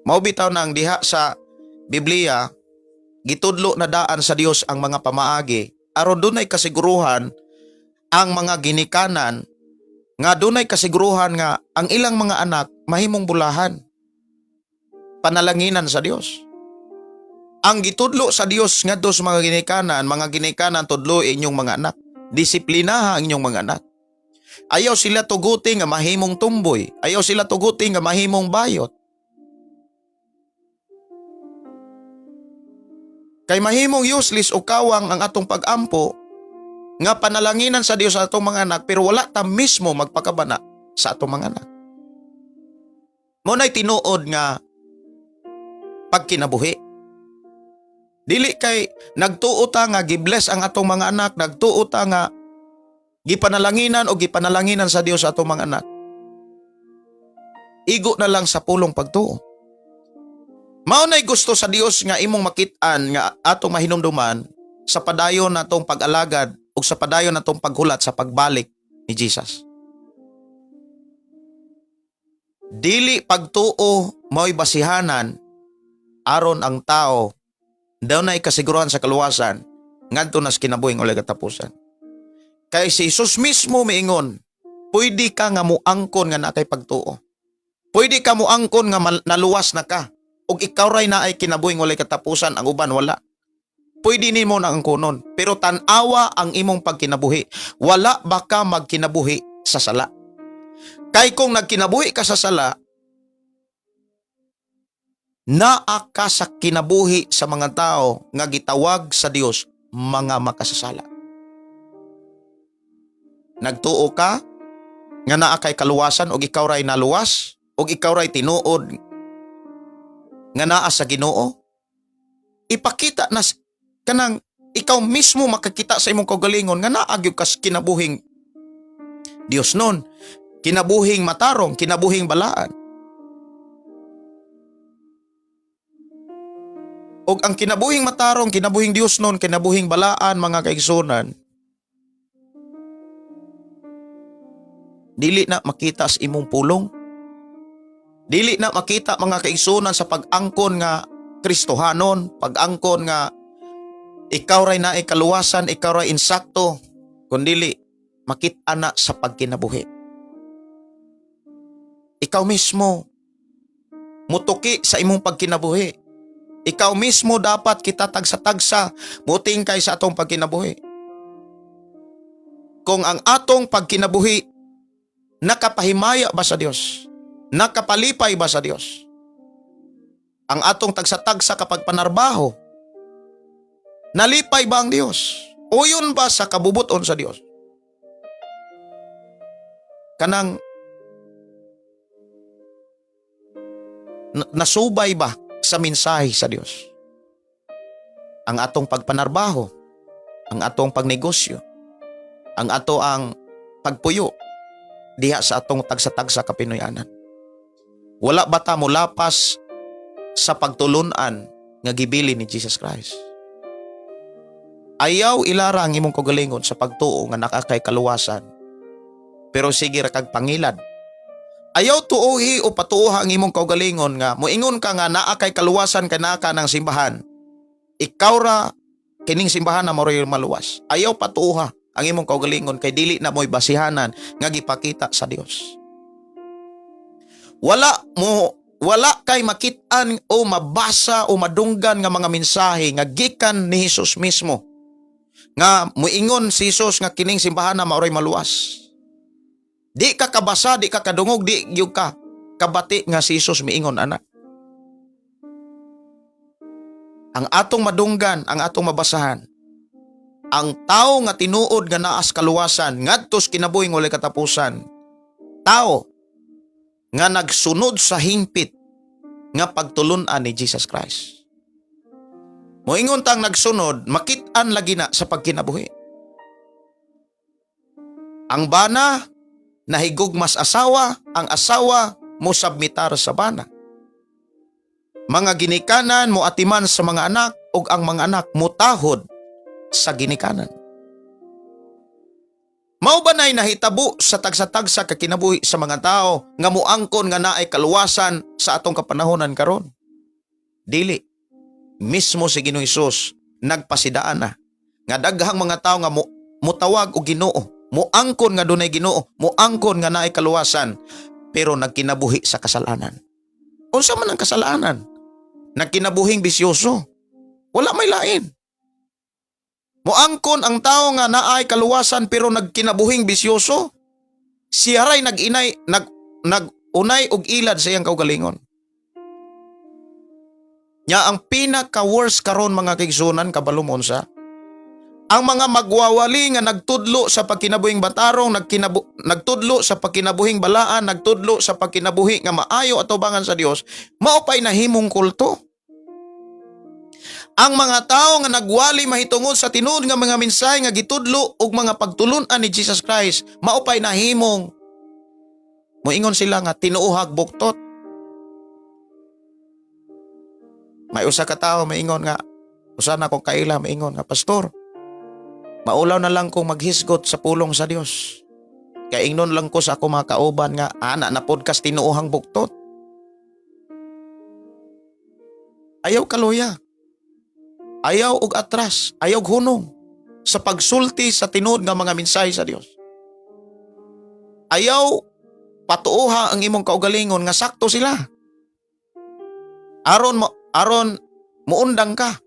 Mao bitaw na ang diha sa Biblia, gitudlo na daan sa Dios ang mga pamaagi aron dunay kasiguruhan ang mga ginikanan nga dunay kasiguruhan nga ang ilang mga anak mahimong bulahan, panalanginan sa Dios. Ang gitudlo sa Dios ngadto sa mga ginikanan tudlo inyong mga anak. Disiplinaha ang inyong mga anak. Ayaw sila tuguti nga mahimong tumboy. Ayaw sila tuguti nga mahimong bayot. Kay mahimong useless o kawang ang atong pag-ampo nga panalanginan sa Dios sa atong mga anak pero wala ta mismo magpakabana sa atong mga anak. Muna'y tinuod nga pagkinabuhi. Dili kay nagtuo ta nga gibless ang atong mga anak, nagtuo ta nga gipanalanginan o gipanalanginan sa Dios sa atong mga anak. Igo na lang sa pulong pagtuo. Mao nay gusto sa Dios nga imong makit-an nga atong mahinumduman sa padayon natong pag-alagad ug sa padayon natong paghulat sa pagbalik ni Jesus. Dili pagtuo mao'y basihanan aron ang tao daw na ikasiguruhan sa kaluwasan ngadto na sa kinabuhing walay katapusan. Kay si Jesus mismo miingon, pwede ka nga muangkon nga nakay pagtuo. Pwede ka muangkon nga naluwas na ka ug ikaw ray na ay kinabuhing walay katapusan, ang uban wala. Pwede nimo na angkonon, pero tan-awa ang imong pagkinabuhi. Wala baka magkinabuhi sa sala. Kay kung nagkinabuhi ka sa sala, naa ka sa kinabuhi sa mga tao nga gitawag sa Dios mga makasasala. Nagtuo ka nga naa kay kaluwasan og ikaw ray naluwas og ikaw ray tinuod nga naa sa Ginoo. Ipakita na kanang ikaw mismo makakita sa imong kaugalingon nga naa gyud ka sa kinabuhing Dios nun, kinabuhing matarong, kinabuhing balaan. Og ang kinabuhing matarong, kinabuhing Dios nun, kinabuhing balaan mga kaigsunan, dili na makita sa imong pulong. Dili na makita mga kaigsunan sa pag-angkon nga Kristohanon, pag-angkon nga ikaw ray na kaluwasan, ikaw ray insakto, kundili makita na sa pagkinabuhi. Ikaw mismo mutuki sa imong pagkinabuhi. Ikaw mismo dapat kita tagsa-tagsa muting kay sa atong pagkinabuhi. Kung ang atong pagkinabuhi nakapahimaya ba sa Dios? Nakapalipay ba sa Dios? Ang atong tagsa-tagsa kapag panarbaho, nalipay ba ang Dios? O yun ba sa kabubuton sa Dios? kanang nasubay ba sa mensahe sa Dios? Ang atong pagpanarbaho, ang atong pagnegosyo, ang ato ang pagpuyo diha sa atong tagsa-tagsa kapinoyanan. Wala ba ta mulapas sa pagtulunan nga gibili ni Jesus Christ? Ayaw ilara ang imong kaugalingon sa pagtuo nga nakakay kaluwasan, pero sige ra kag pangilad. Ayaw tuohi o patuoha ang imong kaugalingon nga moingon ka nga naa kay kaluwasan kanaka ng simbahan. Ikaw ra kining simbahan na maroy maluwas. Ayaw patuoha ang imong kaugalingon kay dili na mo'y basihanan nga gipakita sa Dios. Wala kay makit-an o mabasa o madunggan nga mga mensahe nga gikan ni Hesus mismo. Nga muingon si Hesus nga kining simbahan na maoray maluwas. Di ka kabasa, di ka kadungog, di gyud ka kabati nga si Hesus miingon ana. Ang atong madunggan, ang atong mabasahan, ang tao nga tinuod nga naas kaluwasan ngadtos kinabuhing walay katapusan. Tao nga nagsunod sa hingpit nga pagtulunan ni Jesus Christ. Moingon tang nagsunod, makit-an lagi na sa pagkinabuhi. Ang bana nahigugmas asawa, ang asawa mo submitar sa bana. Mga ginikanan mo atiman sa mga anak ug ang mga anak mutahod sa ginikanan. Mao ba nay nahitabo sa tagsa-tagsa ka kinabuhi sa mga tao nga muangkon nga naay kaluwasan sa atong kapanahonan karon? Dili. Mismo si Ginoong Hesus nagpasidaan na nga daghang mga tao nga mutawag og Ginoo, muangkon nga dunay Ginoo, muangkon nga naay kaluwasan, pero nagkinabuhi sa kasalanan. Unsa man ang kasalanan? Nagkinabuhing bisyoso. Wala may lain. Muangkon ang tao nga naay kaluwasan pero nagkinabuhing bisyoso. Siya ray nagunay og ilad sa iyang kaugalingon. Nya ang pinaka-worst karon mga kaigsunan kabalumon sa ang mga magwawali nga nagtudlo sa pagkinabuhing batarong, nagtudlo sa pagkinabuhing balaan, nagtudlo sa pagkinabuhi nga maayo at ubangan sa Dios, mao pay nahimong kulto. Ang mga tao nga nagwali mahitungod sa tinuod nga mga mensahe nga gitudlo ug mga pagtulunan ni Jesus Christ, mao pay nahimong moingon sila nga tinuuhag buktot. May usa ka tawo maingon nga, usa na kong kaila maingon nga, Pastor, maulaw na lang kong maghisgot sa pulong sa Dios. Kaya ingnon lang ko sa ako mga kauban nga, ana na podcast tinuuhang buktot. Ayaw kaluya. Ayaw og atras, ayaw hunong sa pagsulti sa tinuod nga mga mensahe sa Dios. Ayaw patuoha ang imong kaugalingon nga sakto sila. Aron muundang ka.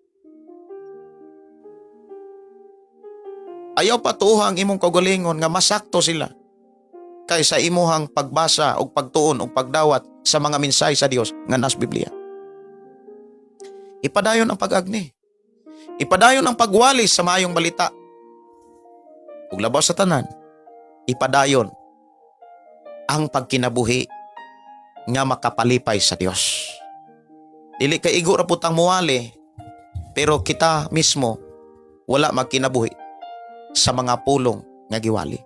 Ayaw patuoha ang imong kaugalingon nga masakto sila kaysa imuhang pagbasa o pagtuon o pagdawat sa mga mensahe sa Dios nga nas Biblia. Ipadayon ang pag-agni. Ipadayon ang pagwalis sa maayong balita. Ug labaw sa tanan, ipadayon ang pagkinabuhi nga makapalipay sa Dios. Dili kay igo ra putang muwali, pero kita mismo wala magkinabuhi sa mga pulong nga giwali.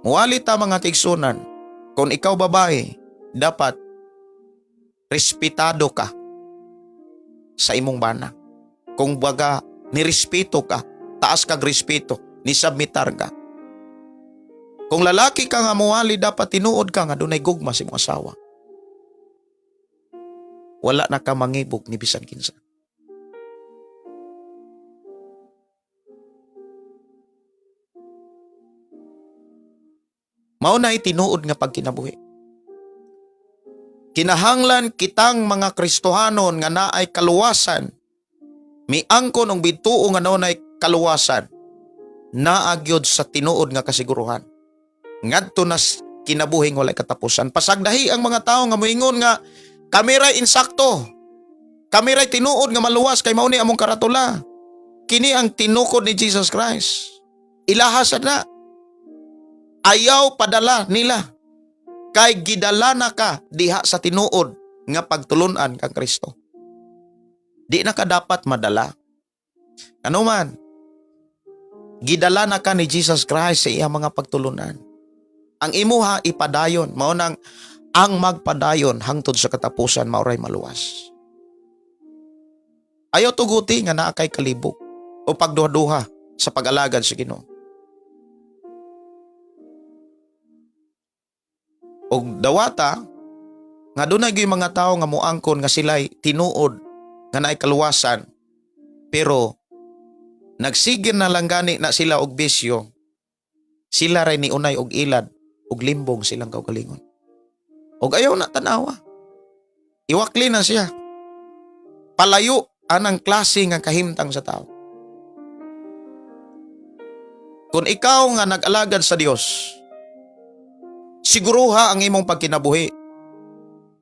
Muwali ta mga kaigsunan, kung ikaw babae, dapat respetado ka sa imong bana. Kung baga nirespeto ka, taas kag respeto, nisubmitar ka. Kung lalaki ka nga muwali, dapat tinuod ka nga dunay gugma sa imong asawa. Wala na ka mangibog ni bisan kinsa. Mao na itinuod nga pagkinabuhi. Kinahanglan kitang mga Kristohanon nga naay kaluwasan, miangkon og bituo nga naay kaluwasan, naagyod sa tinuod nga kasiguruhan. Ngadto nas kinabuhing walay katapusan. Pasagdahi ang mga tao nga moingon nga kami ray insakto. Kami ray tinuod nga maluwas kay mao ni among karatula. Kini ang tinukod ni Jesus Christ. Ilahasa na. Ayaw padala nila. Kay gidala na ka diha sa tinuod nga pagtulunan kang Kristo. Di na ka dapat madala. Ano man, gidala na ka ni Jesus Christ sa iyang mga pagtulunan. Ang imuha ipadayon, mao nang ang magpadayon hangtod sa katapusan maoray maluwas. Ayaw tuguti nga naa kay kalibog o pagduha-duha sa pag-alagad sa Ginoo. Og dawata nga dunay gyud mga tawo nga moangkon nga sila'y tinuod nga naay kaluwasan, pero nagsigin na lang gani na sila og bisyo, sila ray ni unay og ilad og limbong silang kaugalingon. Og ayaw na tanawa. Iwakli na siya. Palayo anang klase nga kahimtang sa tao. Kung ikaw nga nag-alagad sa Dios, siguruha ang imong pagkinabuhi.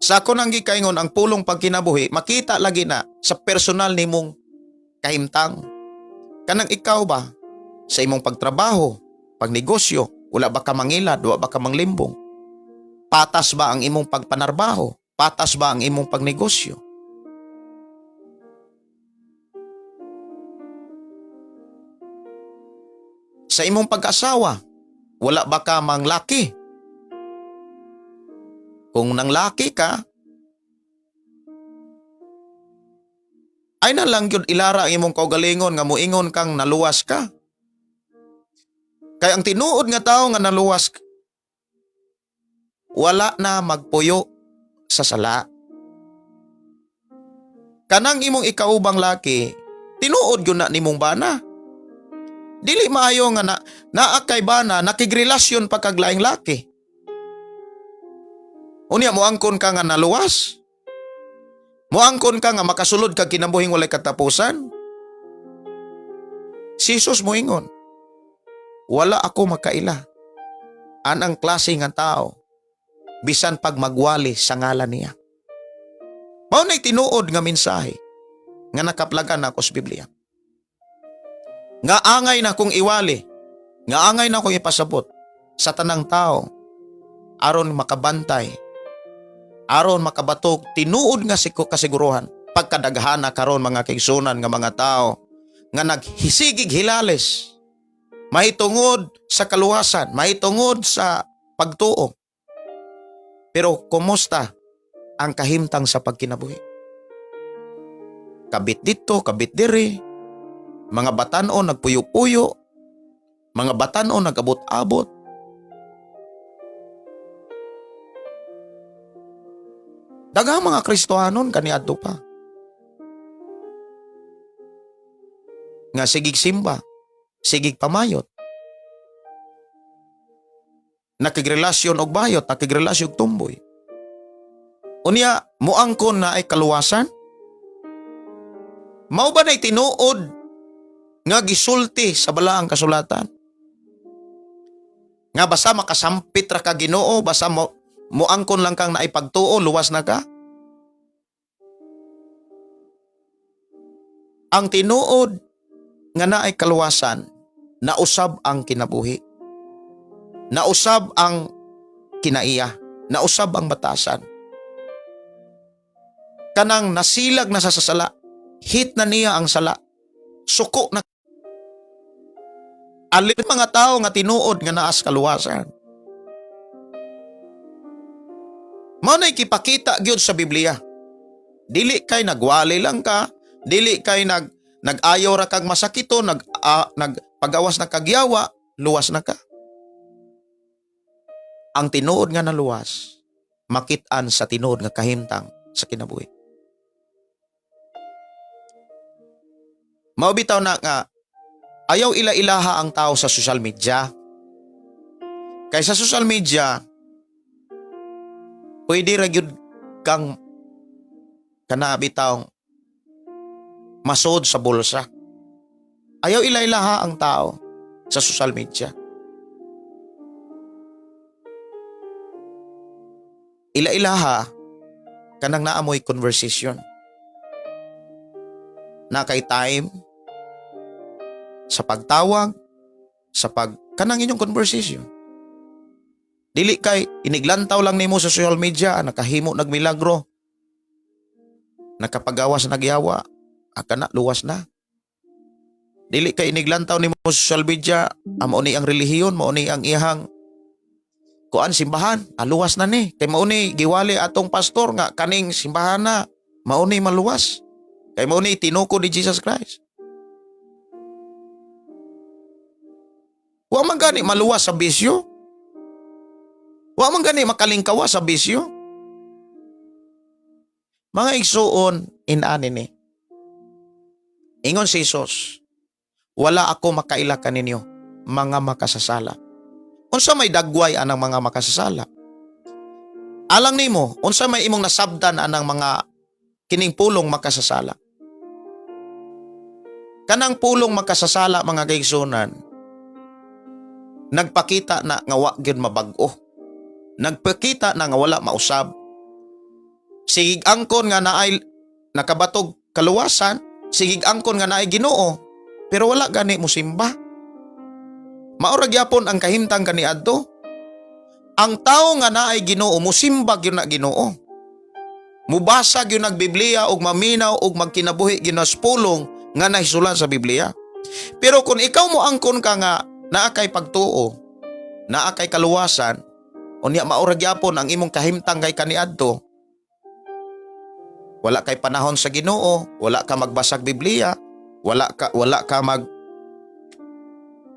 Sa ako nang gikaingon ang pulong pagkinabuhi, makita lagi na sa personal nimong kahimtang. Kanang ikaw ba, sa imong pagtrabaho, pagnegosyo, wala ba ka mangilad, wala ba ka manglimbong? Patas ba ang imong pagpanarbaho? Patas ba ang imong pagnegosyo? Sa imong pag-asawa, wala ba ka manglaki? Kung nanglaki ka, ay na lang yun ilara ang imong kaugalingon nga muingon kang naluwas ka. Kaya ang tinuod nga tao nga naluwas, wala na magpuyo sa sala. Kanang imong ikaubang laki, tinuod yun na nimong bana. Dili maayo nga naakay bana, nakigrelasyon pa kaglaing laki. Unya moangkon ka nga naluwas? Moangkon ka nga makasulod ka kinabuhing walay katapusan? Si Jesus moingon, wala ako makaila. Anang klase nga tao, bisan pag magwali sa ngalan niya. Mao na'y tinuod nga mensahe nga nakaplagan ako sa Biblia. Nga angay na kong iwali, nga angay na kong ipasabot sa tanang tao, aron makabantay, aron makabatok, tinuod nga kasiguruhan, pagkadaghana karon mga kaigsunan nga mga tao, nga naghisigig hilales, mahitungod sa kaluwasan, mahitungod sa pagtuo. Pero kumusta ang kahimtang sa pagkinabuhi? Kabit dito, kabit diri, mga batanon nagpuyo-puyo, mga batanon nagabot-abot. Daghang mga Kristohanon kaniadto pa. Nga sigig simba, sigig pamayot. Nakigrelasyon og bayot, nakigrelasyon og tumboy. Unya, muangkon na ay kaluwasan? Mao ba na'y tinuod nga gisulti sa balaang kasulatan? Nga basta makasampit ra ka Ginoo, basta muangkon lang kang naipagtuo, luwas na ka? Ang tinuod nga naay kaluwasan, nausab ang kinabuhi. Nausab ang kinaiya, nausab ang batasan. Kanang nasilag na sa sala, hit na niya ang sala, suko na. Alin mga tao nga tinuod nga naas kaluwasan. Mao na'y kipakita gyud sa Biblia. Dili kay nagwali lang ka, dili kay nag-ayaw ra kag masakito, nagpagawas na kagyawa, luwas na ka. Ang tinuod nga naluwas, makit-an sa tinuod nga kahimtang sa kinabuhi. Mao bitaw na nga ayaw ila-ilaha ang tao sa social media. Kay sa social media, pwede ra gyud kang kanabitaw masod sa bulsa. Ayaw ila-ilaha ang tao sa social media. Ila-ilaha kanang naamoy conversation. Na kay time sa pagtawag, sa kanang inyong conversation. Dili kay iniglantaw lang nimo sa social media, nakahimo nagmilagro, nakapagawas nagyawa, na luwas na. Dili kay iniglantaw nimo sa social media, mao ni ang relihiyon, mao ni ang ihang kuan simbahan, luwas na ni. Kay mao ni giwali atong pastor nga kaning simbahan na mao ni maluwas. Kay mao ni tinuko ni Jesus Christ. Wa man gani maluwas sa bisyo. Wa man gani makalingkawa sa bisyo. Mga igsuon, inani ni. Ingon si Jesus, wala ako makaila kaninyo, mga makasasala. Unsa may dagway anang mga makasasala? Alang nimo, unsa may imong nasabdan anang mga kining pulong makasasala? Kanang pulong makasasala mga kaigsunan, nagpakita na nga wa gyud mabag-o. Nagpakita na nga wala mausab. Sigig angkon nga naay nakabatog kaluwasan, sigig angkon nga naay Ginoo, pero wala gani mo simba. Maura gyapon ang kahimtang kaniadto. Ang tao nga naay Ginoo musimba gyud na Ginoo. Mubasa gyud nag Biblia og maminaw og magkinabuhi gyud na pulong nga nahisulat sa Biblia. Pero kung ikaw mo angkon ka nga naa kay pagtuo, naa kay kaluwasan, unya maura gyapon ang imong kahimtang kay kaniadto, wala kay panahon sa Ginoo, wala ka magbasag Biblia, wala ka mag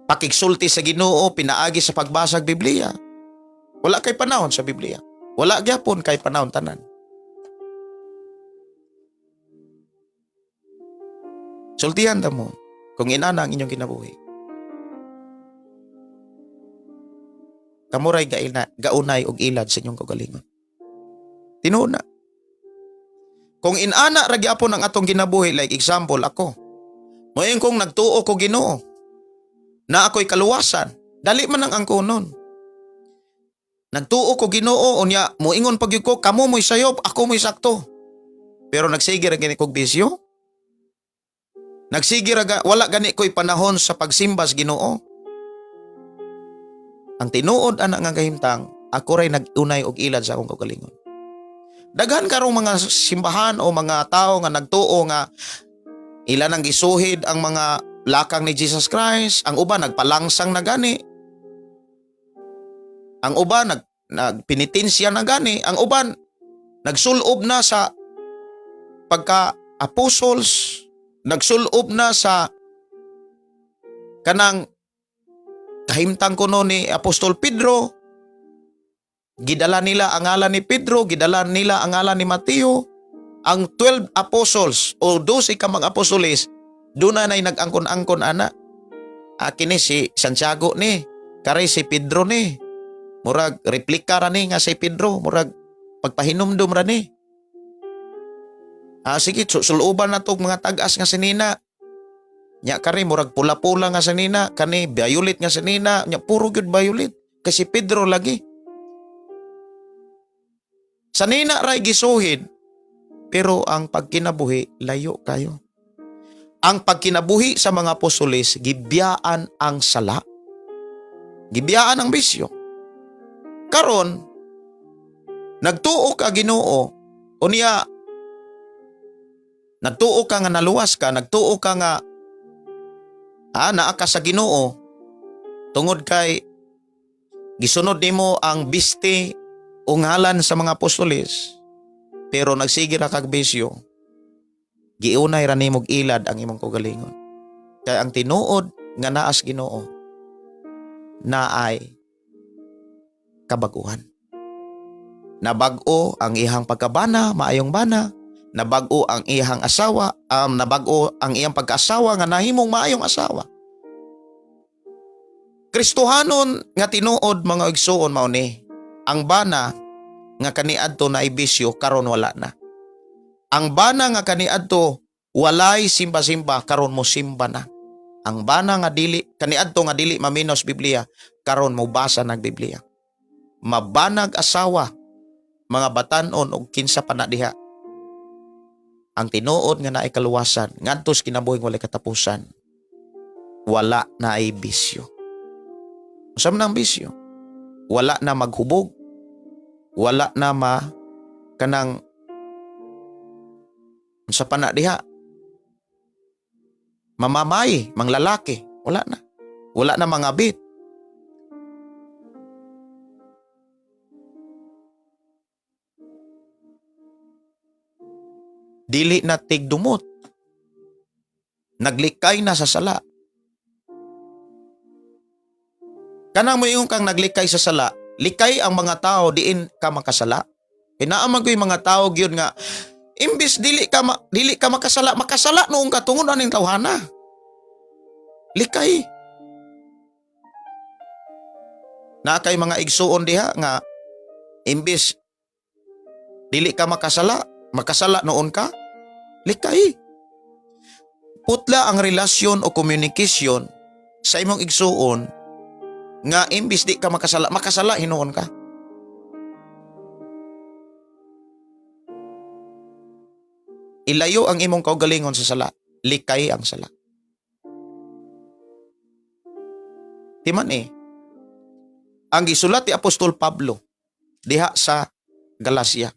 pakigsulti sa Ginoo pinaagi sa pagbasag Biblia. Wala kay panahon sa Biblia. Wala gyapon kay panahon tanan. Sultihan ta mo kung inana ang inyong kinabuhi. Kamuray gaunay og ilad sa inyong kagalingon. Tinuod na. Kung inana ra gyapon ang atong ginabuhi, like example ako. Moyong kung nagtuo ko Ginoo na ako'y kaluwasan, dali man ang angkonon. Nagtuo ko Ginoo unya moingon pagyud ko kamo mo'y sayop, ako mo'y sakto. Pero nagsige ra gani kog bisyo. Nagsige ra wala gani ko'y panahon sa pagsimbas Ginoo. Ang tinuod ana nga kahimtang, ako ray nagunay og ilad sa akong kagalingon. Daghan karong mga simbahan o mga tao nga nagtuo nga ilan ang gisuhid ang mga lakang ni Jesus Christ, ang uban nagpalangsang na gani. Ang uban nagpenitensya na gani, ang uban nagsulob na sa pagka-apostles, nagsulob na sa kanang kahimtang kuno ni Apostol Pedro. Gidala nila ang ngalan ni Pedro, gidala nila ang ngalan ni Mateo. Ang 12 apostles o 12 ka mga apostoles, doon na nag-angkon-angkon ana. Kini si Santiago ni, kare si Pedro ni. Murag replika ra ni nga si Pedro, murag pagpahinumdum ra ni. Sige, suluban na tog mga tag-as nga sinina. Nya kare murag pula-pula nga sinina, kani violet nga sinina, nya puro gyud violet kasi Pedro lagi. Sanina ray gisuhid, pero ang pagkinabuhi layo kayo. Ang pagkinabuhi sa mga apostoles gibiyaan ang sala. Gibiyaan ang bisyo. Karon nagtuo ka Ginoo, unya nagtuo ka nga naluwas ka, nagtuo ka nga naa ka sa Ginoo tungod kay gisunod nimo ang biste o ngalan sa mga apostoles, pero nagsige ra kag bisyo, giunay ra nimog ilad ang imong kaugalingon. Kay ang tinuod nga naas Ginoo naay kabaguhan. Nabag-o ang ihang pagkabana, maayong bana. Nabag-o ang iyang asawa, nabag-o ang iyang pagkaasawa nga nahimong maayong asawa. Kristohanon nga tinuod mga igsuon mao ni, ang bana nga kaniadto na ibisyo karon wala na. Ang bana nga kaniadto walay simba-simba karon mo simba na. Ang bana nga dili kaniadto nga dili maminos Biblia karon mo basa nag Biblia. Mabanag asawa mga batan-on og kinsa pa na diha. Ang tinuod nga naay kaluwasan ngadtos kinabuhing walay katapusan, wala na ay bisyo. Unsa man ang bisyo? Wala na maghubog. Wala na kanang unsa pa na diha? Mamamay, manglalaki. Wala na. Wala na mangabit. Dili na tigdumot. Naglikay na sa sala. Kanang mo yung kang naglikay sa sala, likay ang mga tao, diin ka makasala. Hinaaman ko yung mga tao gyud nga, imbis dili ka makasala noong katungod aning tawhana. Likay. Na kay mga igsuon diha nga, imbis dili ka makasala noon ka, likay. Putla ang relasyon o komunikasyon sa imong igsuon nga imbis di ka makasala hinuon ka. Ilayo ang imong kaugalingon sa sala, likay ang sala. Timan ang gisulat ni Apostol Pablo diha sa Galacia,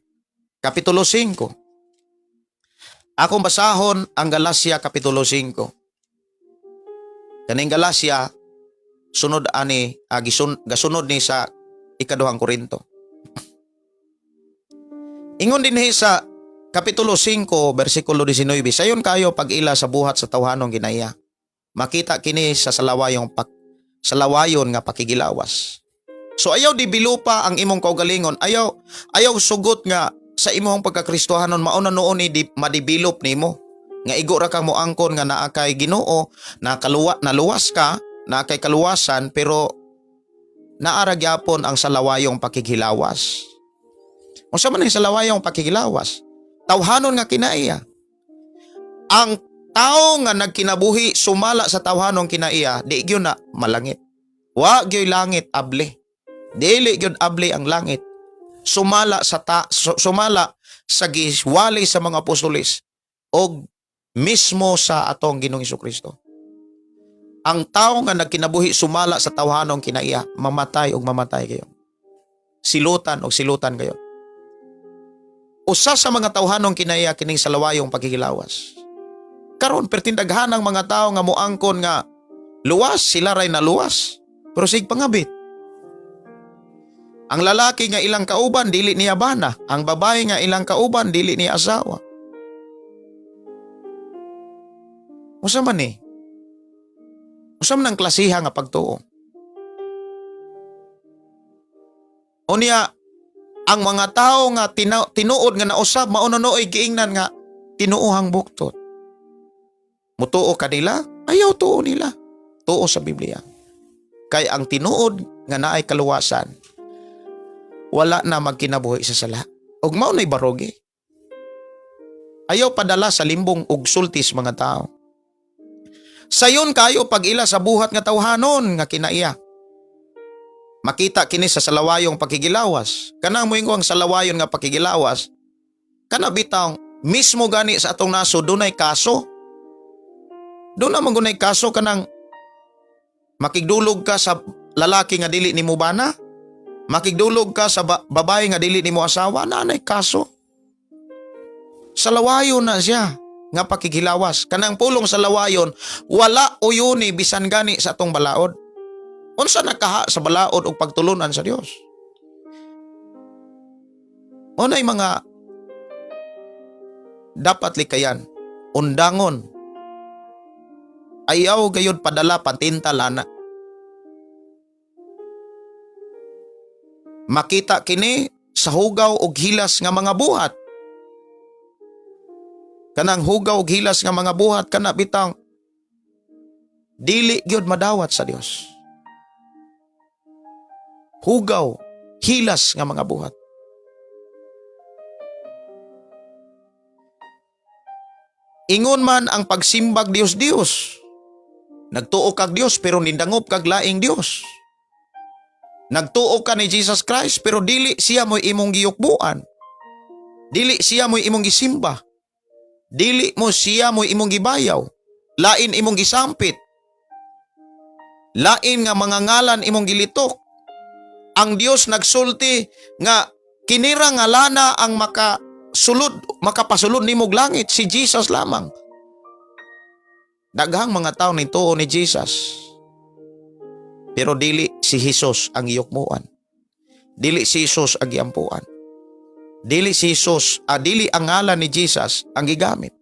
Kapitulo 5. Akong basahon ang Galacia Kapitulo 5. Kaning Galacia, sunod ani, gasunod ni sa ikaduhang Korinto. Ingon din sa Kapitulo 5, versikulo 19, sayon kayo pag-ila sa buhat sa tawhanong ginaya. Makita kini sa salawayon nga pakigilawas. So ayaw di bilupa ang imong kaugalingon, ayaw sugot nga sa imong pagkakristohanon mauna noon di madibilop nimo. Nga igo ra kang moangkon nga naa kay Ginoo, naluwas ka, naa kay kaluwasan, pero naara gyapon ang salawayong pakigilawas. Unsa man ang salawayong pakigilawas? Tawhanon nga kinaiya. Ang tao nga nagkinabuhi sumala sa tawhanong kinaiya, di gyud na malangit. Wa gyud langit able. Dili gyud able ang langit. Sumala sa giswali sa mga apostoles og mismo sa atong Ginoong Hesukristo. Ang tao nga nagkinabuhi sumala sa tawhanong kinaiya, mamatay kayo. Silutan kayo. Usa sa mga tawhanong kinaiya kining salawayong pakigilawas. Karon pertindaghan ang mga tao nga moangkon nga luwas, sila ray naluwas, pero sig pangabit. Ang lalaki nga ilang kauban, dili niya bana. Ang babae nga ilang kauban, dili niya asawa. Usa man Usa man ang klasiha nga pagtuo. Unya, ang mga tao nga tinuod nga nausab, maunonoy giingnan nga tinuohang buktot. Mutuo ka nila? Ayaw tuo nila. Tuo sa Biblia. Kay ang tinuod nga naay kaluwasan, wala na magkinabuhi sa sala. Og mao nay barogi. Ayaw padala sa limbong ug sultis mga tao. Sayon kayo pag-ila sa buhat nga tawhanon nga kinaiya. Makita kini sa salawayong pakigilawas. Kanang moingon ang salawayon nga pakigilawas, kana bitaw mismo gani sa atong naso dunay kaso. Doon naman gunay kaso kanang makigdulog ka sa lalaki nga dili nimo bana. Makigdulog ka sa babae nga dili nimo asawa, nanay kaso. Salawayon na siya nga pakigilawas. Kanang pulong salawayon, wala uyuni bisan gani sa atong balaod. Unsa nakaha sa balaod og pagtulunan sa Dios? Unay mga dapat likayan, undangon. Ayaw gayud padala patinta lana. Makita kini sa hugaw og hilas nga mga buhat. Kanang hugaw og hilas nga mga buhat kana bitang dili gyud madawat sa Dios. Hugaw, hilas nga mga buhat. Ingon man ang pagsimbag Dios. Nagtuo kag Dios pero nindangop kag laing Dios. Nagtuo ka ni Jesus Christ pero dili siya mo'y imong giyukbuan. Dili siya mo'y imong gisimba. Dili mo siya mo'y imong gibayaw. Lain imong gisampit. Lain nga mga ngalan imong gilitok. Ang Dios nagsulti nga kinira nga lana ang makapasulod nimog langit, si Jesus lamang. Daghang mga tao ni tuo ni Jesus. Pero dili si Jesus ang iyukmuan. Dili si Jesus ang giampuan. Dili si Jesus, dili ang ngalan ni Jesus ang gigamit.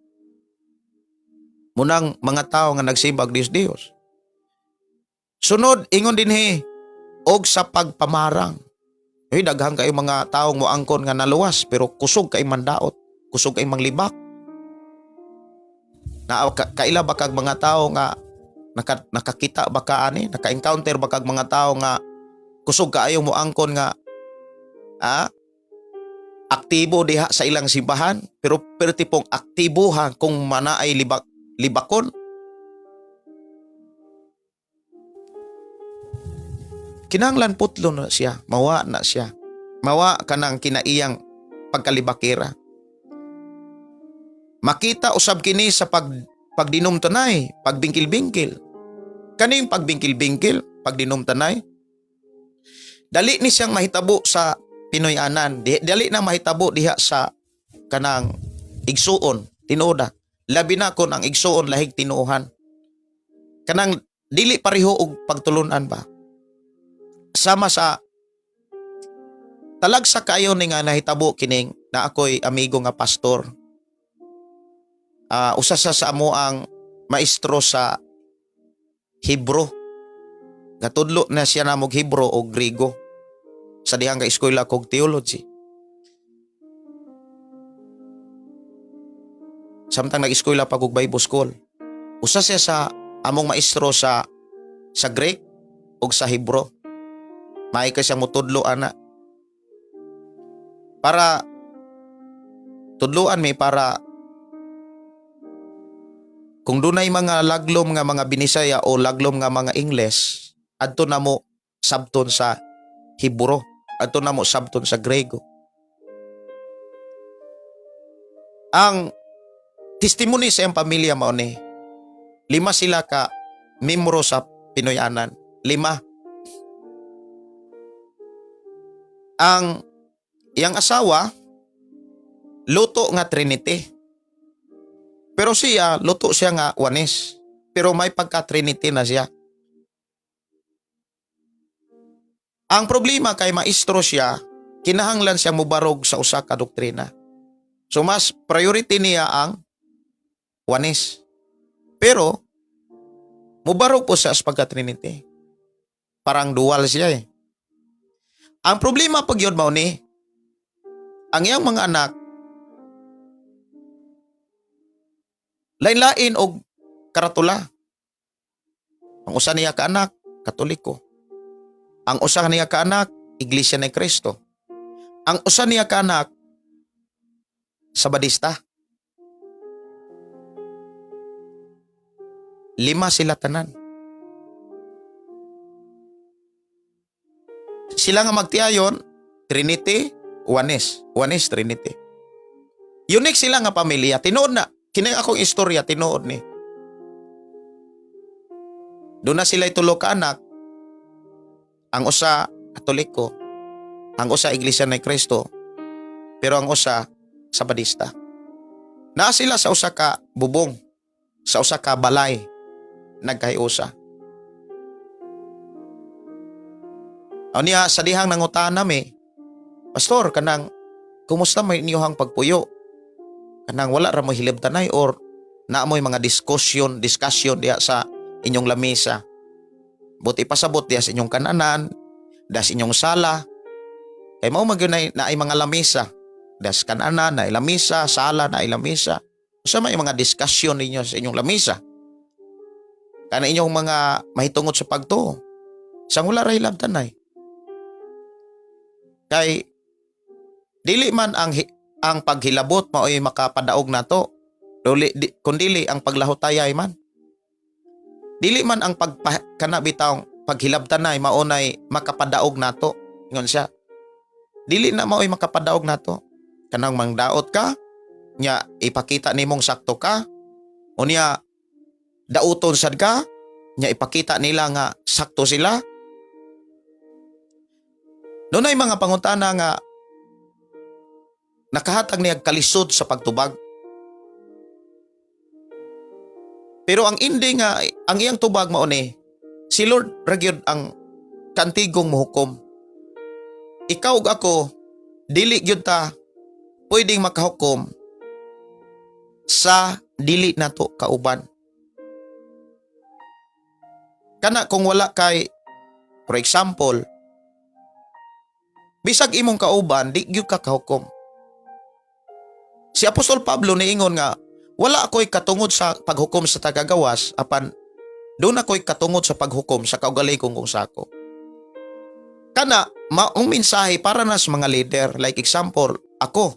Munang mga tao nga nagsimbag Dios. Sunod, ingon dinhi, og sa pagpamarang. Daghang kayo mga taong moangkon nga naluwas, pero kusog kay mandaot, kusog kay manglibak. Kaila ba kag mga tao nga nakakita ba ka ani, naka-encounter ba kag mga tao nga kusog kaayo moangkon nga aktibo diha sa ilang simbahan, pero tipong aktibo ha kung manaay libakon. Kinahanglan putlo na siya, mawa na siya. Mawa ka ng kinaiyang pagkalibakira. Makita usab kini sa pagdinumtanay, pagbingkil-bingkil. Kaning pagbingkil-bingkil, pagdinumtanay, dali ni siyang mahitabo sa Pinoyanan, dali na mahitabo diha sa kanang igsuon, tinuoda. Labi na kon ang igsuon lahig tinuohan. Kanang dili pareho og pagtulunan ba? Sama sa talagsa kayo ni nga nahitabo kining na ako'y amigo nga pastor. Usa sa amo ang maestro sa Hebro. Gatudlo na siya namog Hebro o Griego sa dihang ka eskwela kog theology. Samtang nag-eskwela pa kog Bible School. Usa siya sa among maestro sa Greek o sa Hebro. May ka siya mutudlo ana. Para tudloan mi para kung dunay mga laglom nga mga Binisaya o laglom nga mga Ingles, adto na mo sabton sa Hebro, adto na mo sabton sa Grego. Ang testimony sa iyang pamilya mao ni 5 sila ka membro sa Pinoyanan. 5. Ang iyang asawa luto nga Trinity. Pero siya luto siya nga Oneness. Pero may pagka-Trinity na siya. Ang problema kay maestro siya, kinahanglan siya mubarog sa usa ka doktrina. So mas priority niya ang Oneness. Pero mubarog po siya sa pagka-Trinity. Parang dual siya eh. Ang problema pag yun mao ni, ang iyang mga anak, lain-lain og karatula. Ang usa niya ka anak, Katoliko. Ang usa niya ka anak, Iglesia ni Cristo. Ang usa niya ka anak, Sabadista. 5 sila tanan. Sila nga magtiayon, Trinity, Oneness. Oneness, Trinity. Unique sila nga pamilya. Tinuod na. Kining akong istorya, tinuod ni. Doon na sila itulo ka anak. Ang usa, Katoliko. Ang usa, Iglesia ni Cristo. Pero ang usa, Sabadista. Naa sila sa usa ka bubong. Sa usa ka balay. Nagkahiusa. O niya, sa dihang nangutaan nami, Pastor, kanang, kumusta may inyong pagpuyo? Kanang wala ra mo hilabtanay or naa mo'y mga discussion diya sa inyong lamesa. Buti pasabot diya sa inyong kananan, diya sa inyong sala. Kay mao magyunay na ay mga lamesa. Diya sa kananan, na ay lamesa, sala, na ay lamesa. Usa may mga discussion ninyo sa inyong lamesa. Kana inyong mga mahitungot sa pagtuo. Sang wala ra hilabtanay. Kay dili man ang paghilabot mao'y makapadaog nato. Kundili ang paglahutayay man. Dili man ang kanabitawng paghilabtanay maunay makapadaog nato. Ingon siya. Dili na mao'y makapadaog nato. Kanang mangdaot ka, nya ipakita nimong sakto ka, o niya dauton sad ka, nya ipakita nila nga sakto sila. Doon ay mga pangutana nga nakahatag niya kalisod sa pagtubag. Pero ang ending nga, ang iyang tubag mao ni, si Lord ragyod ang kantigong muhukom. Ikaw ug ako, dili gyud ta pwedeng makahukom sa dili nato kauban. Kana kung wala kay, for example, bisag imong kauban, di gyud ka kahukom. Si Apostol Pablo niingon nga, wala ako'y katungod sa paghukom sa tagagawas, apan doon ako'y katungod sa paghukom sa kaugalikong kung sako. Kana, maong mensahe para na sa mga leader. Like example, ako,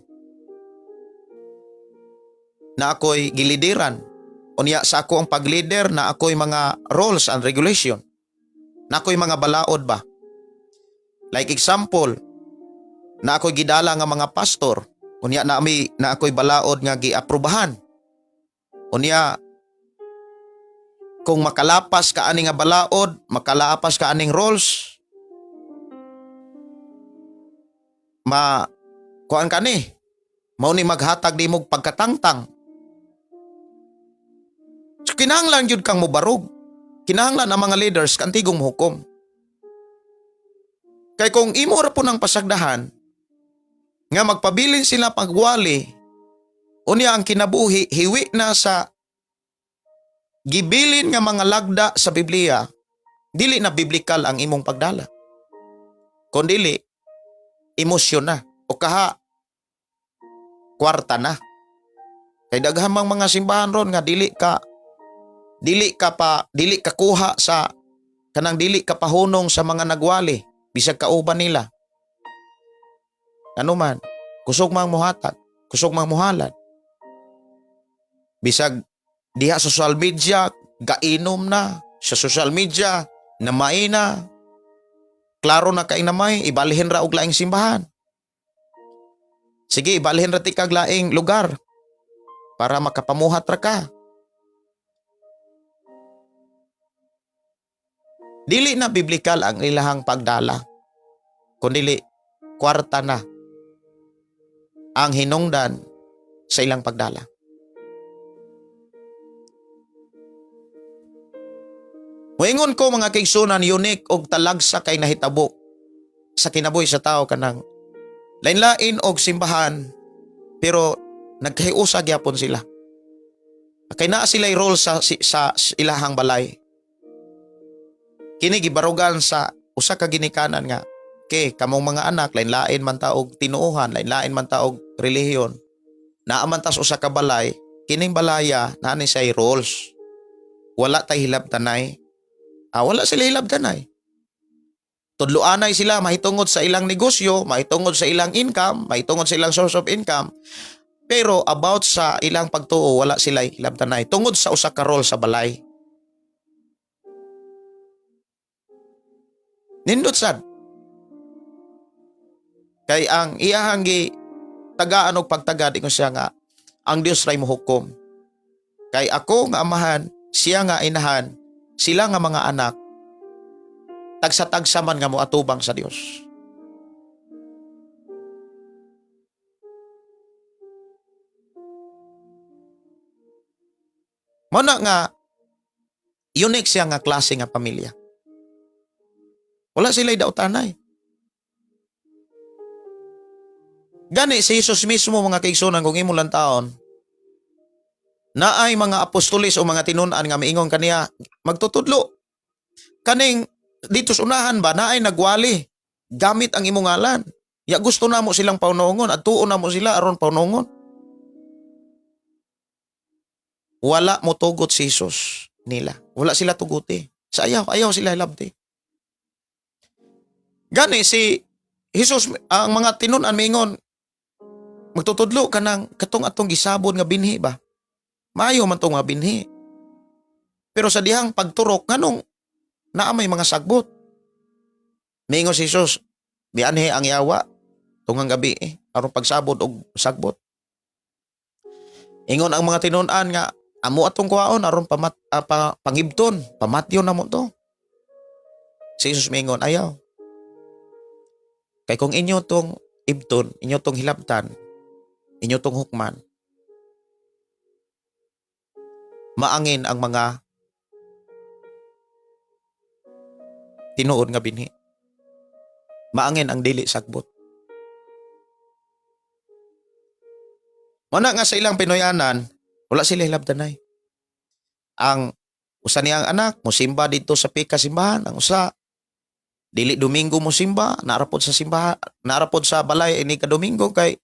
na ako'y gilideran. Unya sa ako ang pag-leader na ako'y mga rules and regulation. Na ako'y mga balaod ba? Like example, na ako'y gidala nga mga pastor. Unya na ako'y balaod nga giaprubahan. Unya, kung makalapas ka ani nga balaod, makalapas ka aning roles, kuan ka ni, mao ni maghatag di mog pagkatangtang. So, kinahanglan yun kang mubarog. Kinahanglan ang mga leaders kantigong muhukom. Kay kung imo ra po ng pasagdahan, nga magpabilin sila pagwali, unya ang kinabuhi, hiwi na sa gibilin nga mga lagda sa Biblia, dili na biblikal ang imong pagdala. Kundili, emosyon na o kaha kwarta na. Kay daghan mang mga simbahan ron nga dili ka kuha sa kanang dili ka pahunong sa mga nagwali bisag kauban nila. Ano man, kusog mang muhatag, kusog mang muhalad. Bisag diha sa social media, gainom na sa social media, namay na. Klaro na kay namay, ibalhin ra og laing simbahan. Sige, ibalhin ra ti kag laing lugar para makapamuhat ra ka. Dili na biblikal ang ilahang pagdala, kundi kwarta na ang hinungdan sa ilang pagdala. Moingon ko mga kaigsunan, unique og talagsa kay nahitabo sa kinabuhi sa tao kanang lain-lain og simbahan pero nagkahiusa gyapon sila. Kay naa sila'y role sa ilahang balay. Kini gibarugan sa usa ka ginikanan nga kay kamong mga anak lain-lain man ta og tinuohan, lain-lain man ta og relihiyon. Naa man ta sa usa ka balay, kining balaya naa ni say roles. Wala tay hilabtanay. Wala sila hilabtanay. Tudloanay sila mahitungod sa ilang negosyo, mahitungod sa ilang income, mahitungod sa ilang source of income. Pero about sa ilang pagtuo, wala sila hilabtanay. Tungod sa usa ka role sa balay. Nindot sad. Kay ang iyahang tagaan og pagtagad ingon siya nga ang Dios ray mohukom. Kay ako nga amahan, siya nga inahan, sila nga mga anak, tagsa-tagsa man nga moatubang sa Dios. Muna nga, unique siya nga klase nga pamilya. Wala sila'y dautanay. Gani si Jesus mismo mga kaigsunan kung imo lang taon, na ay mga apostolis o mga tinunan nga miingon kaniya, magtutudlo. Kaning dito sa unahan ba na ay nagwali gamit ang imong ngalan. Ya gusto na mo silang paunongon at tuon na mo sila aron paunongon. Wala mo tugot si Jesus nila. Wala sila tuguti. Sa ayaw sila hilabti. Gani si Jesus, ang mga tinunan miingon, magtutudlo ka ng katong atong gisabon nga binhi ba? Maayo man tong nga binhi. Pero sa dihang pagturok, nganong naamay mga sagbot. Miingon si Jesus, bianhe ang yawa, tungang gabi aron pagsabot og sagbot. Ingon ang mga tinunan nga, Amo atong kuwaon aron pangibton, pamatyon na mo to. Si Jesus mingon, ayaw. Kay kung inyo tong ibton, inyo tong hilabtan, inyo tong hukman, maangin ang mga tinuod nga binhi. Maangin ang dili sagbot. Muna nga sa ilang Pinoyanan, wala sila hilabtanay. Ang usa niyang anak, musimba dito sa pika simbahan. Ang usa, dili Domingo musimba, narapod sa simbahan, narapod sa balay ini ka Domingo kay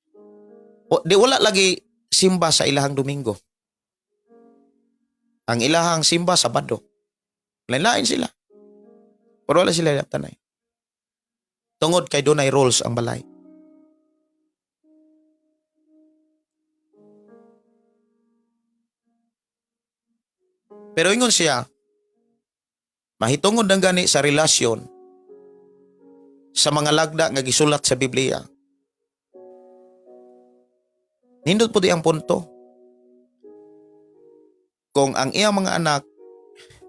di wala lagi simba sa ilahang Domingo. Ang ilahang simba Sabado. Lain-lain sila. Pero wala sila hilabtanay. Tungod kay dunay rules ang balay. Pero ingon siya, mahitungod ang gani sa relasyon sa mga lagda nga gisulat sa Biblia. Nindot po di ang punto. Kung ang iyang mga anak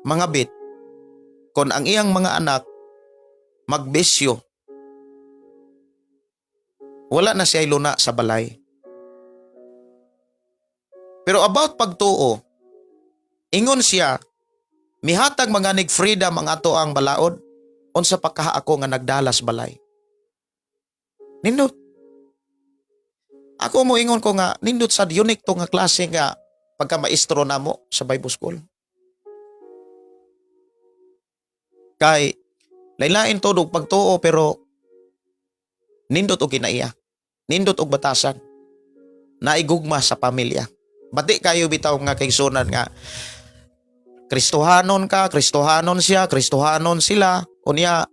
mangabit, kung ang iyang mga anak magbisyo, wala na siya luna sa balay. Pero about pagtuo, ingon siya, mihatag manganig freedom ang ato ang balaod, unsa pa kaha ako nga nagdalas balay. Nindot. Ako mo ingon ko nga, nindot sa unique to nga klase nga pagka-maestro na mo sa Bible School. Kay, lain-lain to dog pagtuo pero nindot og kinaiya. Nindot og batasan. Naigugma sa pamilya. Bati kayo bitaw nga kaigsunan nga Kristohanon ka, Kristohanon siya, Kristohanon sila. Unya,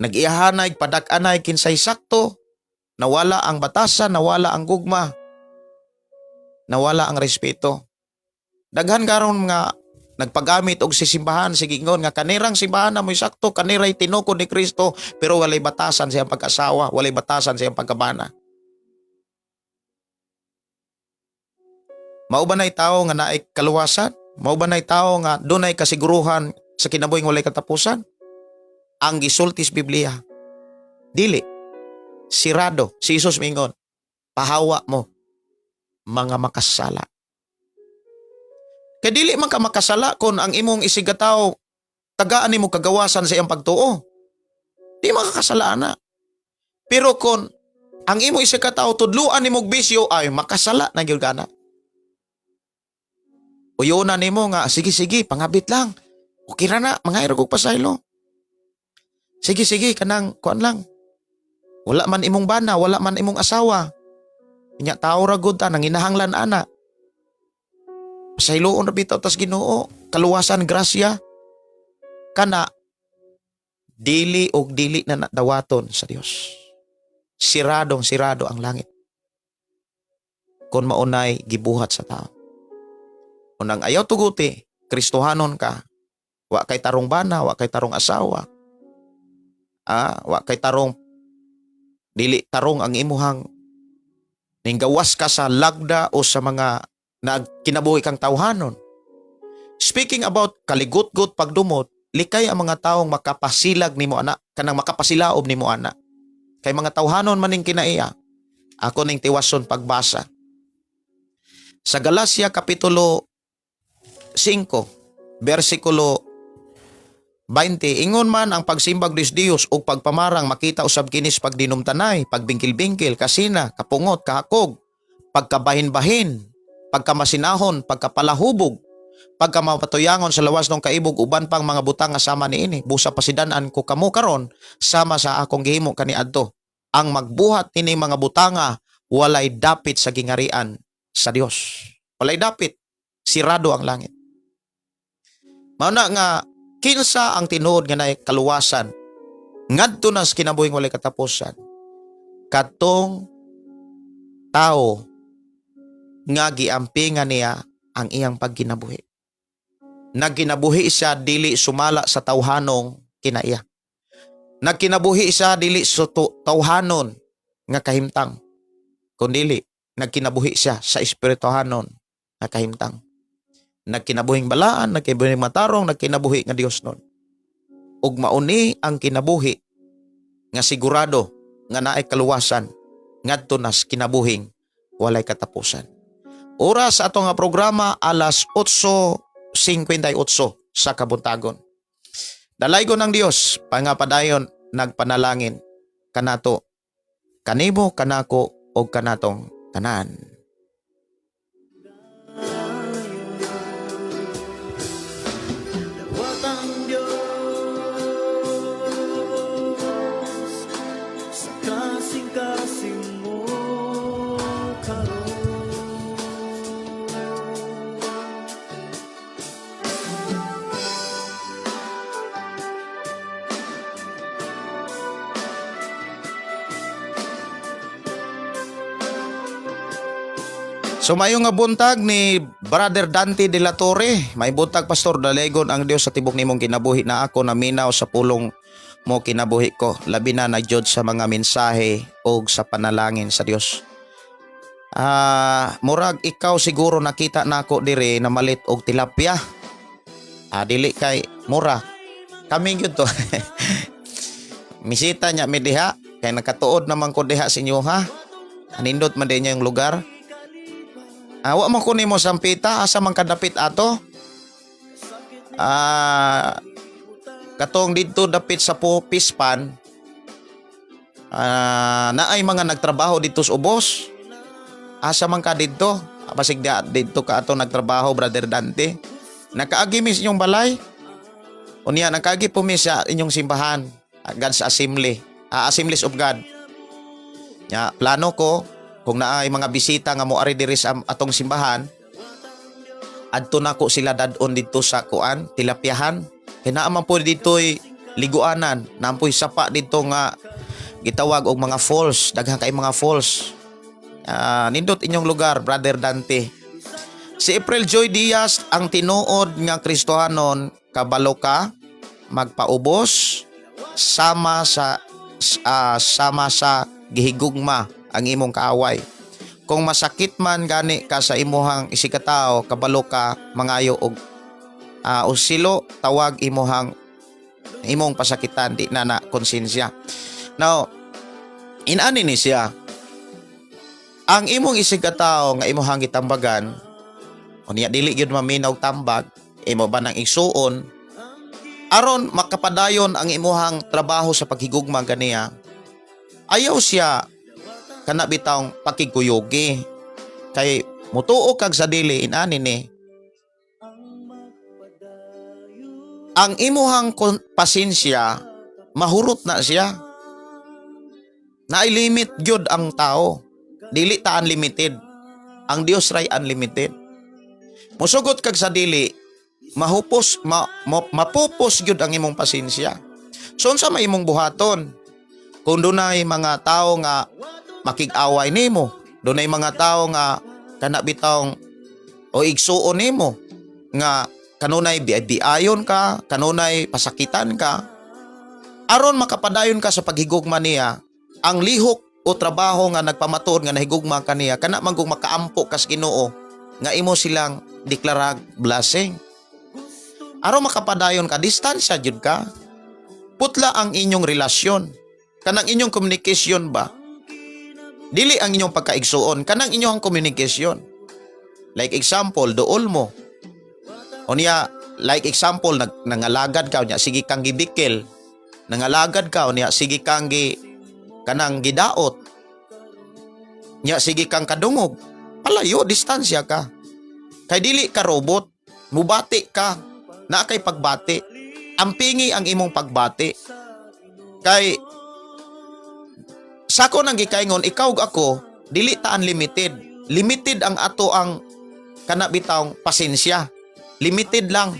nag-iyahanay, padak-anay, kinsay sakto, nawala ang batasan, nawala ang gugma, nawala ang respeto. Daghan karon nga nagpagamit og sisimbahan, sige ngon nga kanirang simbahan na mo'y sakto, kaniray tinukod ni Kristo, pero walay batasan siyang pag-asawa, walay batasan siyang pagkabana. Mao ba nay tao nga naay kaluwasan? Mao ba nay tao nga dunay kasiguruhan sa kinabuhing walay katapusan? Ang gisultis Biblia, dili. Sirado. Si Jesus mingon, pahawa mo, mga makasala. Kaya dili man ka makasala kung ang imong isigataw, tagaan nimo kagawasan sa iyang pagtuo. Di makakasala na. Pero kung ang imong isigataw, tudluan nimo bisyo, ay makasala na gyud kana. Uyonan nimo nga, sige, pangabit lang. Okay na, mangayro kog pasaylo. Sige, kanang, kuan lang. Wala man imong bana, wala man imong asawa. Inya tao ragod ta, nanginahanglan ana. Pasayloon na bitaw tas Ginoo, kaluwasan, grasya. Kana, dili na nadawaton sa Dios. Sirado ang langit. Kung maunay gibuhat sa tao. Unang ayaw tuguti, Kristohanon ka. Wa kay tarong bana, wa kay tarong asawa. Wa kay tarong, dili tarong ang imuhang ninggawas ka sa lagda o sa mga kinabuhi kang tawhanon. Speaking about kaligut-gut pagdumot, likay ang mga taong makapasilag nimo ana, kanang makapasilaob nimo ana. Kay mga tawhanon maning kinaiya. Ako ning tiwason pagbasa. Sa Galacia Kapitulo 5, versikulo 20, ingon man ang pagsimbag des Dios o pagpamarang makita usab kinis pagdinumtanay, pagbingkil-bingkil, kasina, kapungot, kahakog, pagkabahin-bahin, pagkamasinahon, pagkapalahubog, pagkamapatuyangon sa lawas ng kaibog, uban pang mga butang nga sama niini. Busa pasidanan ko kamo karon sama sa akong gihimo kaniadto. Ang magbuhat ini mga butanga walay dapit sa gingarian sa Dios. Walay dapit, sirado ang langit. Mao na nga kinsa ang tinuod nga naay kaluwasan ngadto na sa kinabuhing walay katapusan. Katong tao nga giampingan niya ang iyang pagkinabuhi. Nagkinabuhi siya dili sumala sa tawhanong kinaiya. Nagkinabuhi siya dili sa tawhanon nga kahimtang. Kundili nagkinabuhi siya sa espirituhanon nakahimtang. Nagkinabuhing balaan, nagkinabuhing matarong, nagkinabuhi nga Dios nun. Ug mauni ang kinabuhi nga sigurado nga naay kaluwasan ngadto nas kinabuhing walay katapusan. Oras sa ato nga programa alas 8:58 sa kabuntagon. Dalaygon ng Dios pangapadayon nagpanalangin kanato, kanimo, kanako og kanatong tanan. Watang Diyos sa kasing-kasing mo karon. So mayong nga buntag ni Brother Dante de la Torre. May buntag Pastor, dalaygon ang Dios sa tibok nimong kinabuhi na ako naminaw sa pulong mo kinabuhi ko. Labi na nagyod sa mga mensahe o sa panalangin sa Dios. Murag ikaw siguro nakita nako dire na malit og tilapia. Dili kay mura. Kaming yun to. Misita niya mi diha kay nakatuod naman ko diha sa inyo ha. Anindot man din niya yung lugar. Wa man ko nimo sampita asa man kadapit ato. Katong didto dapit sa Pispan. Naay mga nagtrabaho dito sa ubos. Asa man ka didto? Basig didto ka ato nagtrabaho, Brother Dante. Nakaagi mi sa inyong balay. Unya nakaagi po mi sa inyong simbahan, God's Assembly, Assemblies of God. Ya, plano ko kung naay mga bisita nga moari diri sa atong simbahan, adto nako sila dadon dito sa kuan, tilapiahan. Kinaaman po dito'y liguanan, nampoy sapa dito nga gitawag og mga falls, daghang kay mga falls. Nindot inyong lugar, Brother Dante. Si April Joy Diaz ang tinuod nga Kristohanon kabalo ka magpaubos sama sa gihigugma ang imong kaaway. Kung masakit man gani ka sa imuhang isikataw, kabalo ka mangayo og usilo tawag imong pasakitan di na konsensya. Now, inani ni siya. Ang imong isikataw nga imuhang gitambagan, unya dili gyud maminaw tambag, imo ba nang igsuon aron makapadayon ang imuhang trabaho sa paghigugma ganiya. Ayaw siya kana bitawng pakiguyogi kay mutuo kag sa dili inani ni ang imuhang pasensya mahurot na siya. Naay limit gyud ang tao, dili ta unlimited, ang Dios ray unlimited. Musugot kag sa dili mahupos mapupos gyud ang imong pasensya. So unsa may imong buhaton kung dunay mga tao nga makig-away nimo, dunay mga tao nga kana bitawng o igsuon nimo nga kanunay biayon ka, kanunay pasakitan ka, aron makapadayon ka sa paghigugma niya, ang lihok o trabaho nga nagpamatuod nga nahigugma kaniya kana manggong makaampo kas Ginoo nga imo silang deklarag blessing. Aron makapadayon ka, distansya jud ka. Putla ang inyong relasyon, kanang inyong komunikasyon ba? Dili ang inyong pagkaigsuon, kanang inyong komunikasyon. Like example, duol mo. Unya, like example, nangalagad ka, unya, sige kang gibikil. Nangalagad ka, unya, sige kang kanang gidaot. Unya, sige kang kadungog. Palayo, distansya ka. Kay dili ka robot, mubati ka, na kay pagbati. Ampingi ang imong pagbati. Kay sako nang gikaingon, ikaw ug ako, dili ta unlimited. Limited ang ato ang kana bitawng pasensya. Limited lang.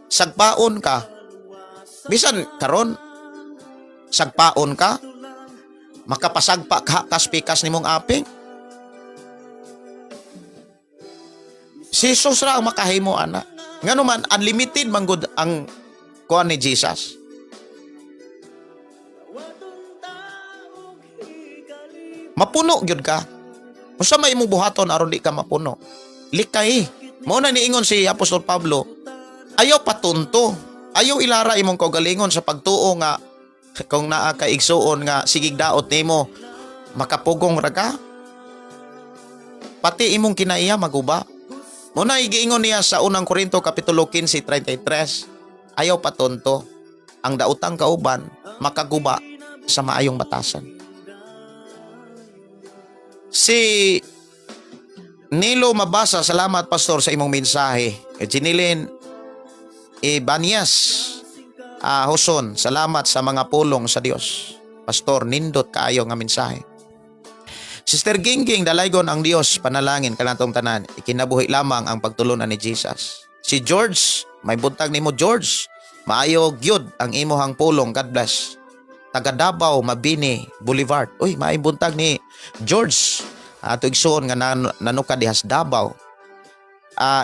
Sagpaon ka. Bisan karon sagpaon ka, makapasagpa ka kaspikas nimong aping. Si Jesus ra ang makahimo ana. Ngano man unlimited man gud ang kuan ni Jesus. Mapuno gyud ka. Usa may imong buhaton aron di ka mapuno. Likay. Mao na niingon si Apostol Pablo, ayaw patunto. Ayaw ilara imong kaugalingon sa pagtuo nga kung naa ka igsuon nga sigig daot nimo makapugong raga. Pati imong kinaiya maguba. Muna igiingon niya sa unang Korinto kapitulo 15:33, ayaw patunto. Ang daotang kauban makaguba sa maayong batasan. Si Nilo Mabasa, salamat pastor sa imong mensahe. Jinilin Ibanyas Huson, salamat sa mga pulong sa Dios. Pastor, nindot kaayo nga mensahe. Sister Gingging, dalaygon ang Dios, panalangin kanatong tanan, ikinabuhi lamang ang pagtulunan ni Jesus. Si George, may buntag nimo George, maayo gyud ang imuhang pulong, God bless. Taga Davao, Mabini, Boulevard. Uy, may buntag ni George. Ato igsuon nga nanuka dihas Davao.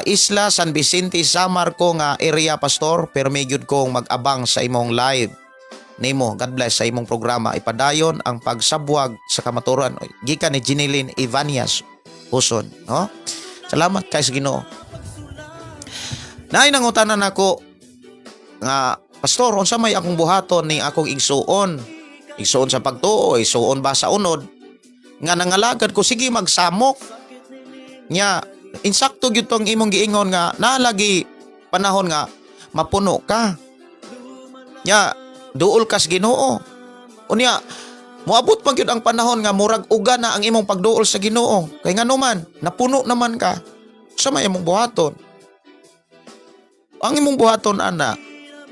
Isla San Vicente, Samar ko nga area pastor, pero may gyud kong mag-abang sa imong live nimo. God bless sa imong programa. Ipadayon ang pagsabwag sa kamaturan. Gikan ni Jinilin Ivanias Huson, no? Salamat kay sa Ginoo. Naay nangutanan ako nga pastor, unsa may akong buhaton ni akong igsuon? Igsuon sa pagtuo, igsuon ba sa unod? Nga nangalagad ko, sige magsamok. Nya, insakto gyud tong imong giingon nga nalagi panahon nga mapuno ka. Nya, duol kas Ginoo. Unya, moabot man gyud ang panahon nga murag uga na ang imong pagduol sa Ginoo. Kay ngano man, napuno naman ka. Sa may imong buhaton. Ang imong buhaton ana,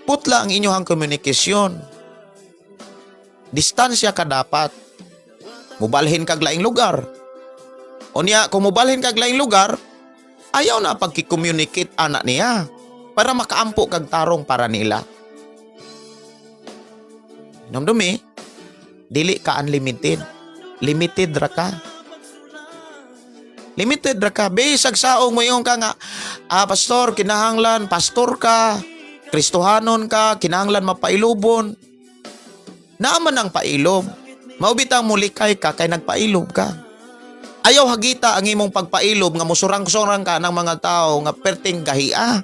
putla ang inyong komunikasyon. Distansya ka dapat. Mubalhin kag laing lugar. Unya, kung mubalhin kag laing lugar, ayaw na pagki-communicate ana niya para makaampo kag tarong para nila. Namdumi, dili ka unlimited. Limited ra ka. Limited ra ka. Bisag saong mo yung ka nga, pastor, kinahanglan, pastor ka, Kristohanon ka, kinahanglan mapailubon. Naaman ang pailob. Maubitang mulikay ka kay nagpailob ka. Ayaw hagita ang imong pagpailob nga musurang-surang ka ng mga tao nga perting gahia.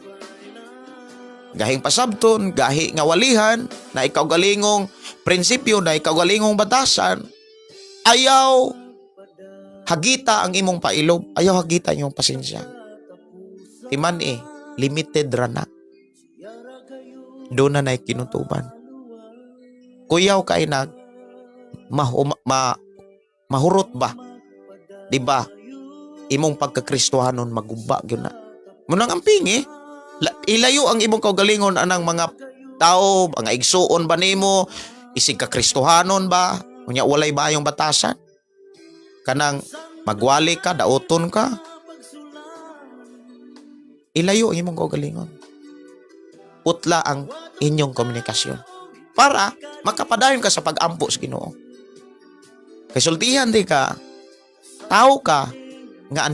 Gahing pasabton, gahi nga walihan, na ikaw galingong prinsipyo, na ikaw galingong batasan. Ayaw hagita ang imong pailob, ayaw hagita ang imong pasensya. Timan limited ra na. Doon na kinutuban. Kuyaw kay mahurot ba? Diba? Imong pagkakristohanon maguba gyud na. Munang amping ilayo ang imong kaugalingon anang mga tao, mga igsuon ba nimo, isig ka kristohanon ba? Unya walay ba yung batasan? Kanang magwali ka, daoton ka. Ilayo ang imong kaugalingon. Putla ang inyong komunikasyon para makapadayon ka sa pag-ampo sa Ginoo. Kasultihan di ka, tao ka nga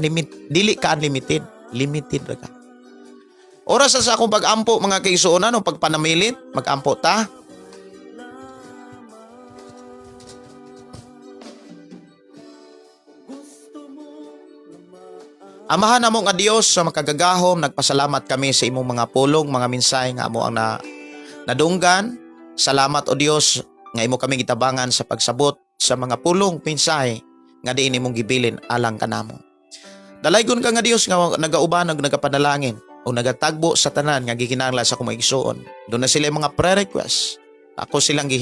dili ka unlimited, limited ra ka. Oras sa akong pag-ampo mga kaigsuonan o pagpanamilit, mag-ampo ta. Amahan namong nga Dios sa makagagahom, nagpasalamat kami sa imong mga pulong, mga mensahe nga amo ang nadunggan. Salamat o Dios nga imo kami gitabangan sa pagsabot sa mga pulong mensahe nga diin imong gibilin alang kanamo. Dalaygon ka nga Dios nga nagauban ug nagapanalangin o nagatagbo sa tanan nga gikinahanglan sa akong igsuon. Doon na sila mga prayer request. Ako silang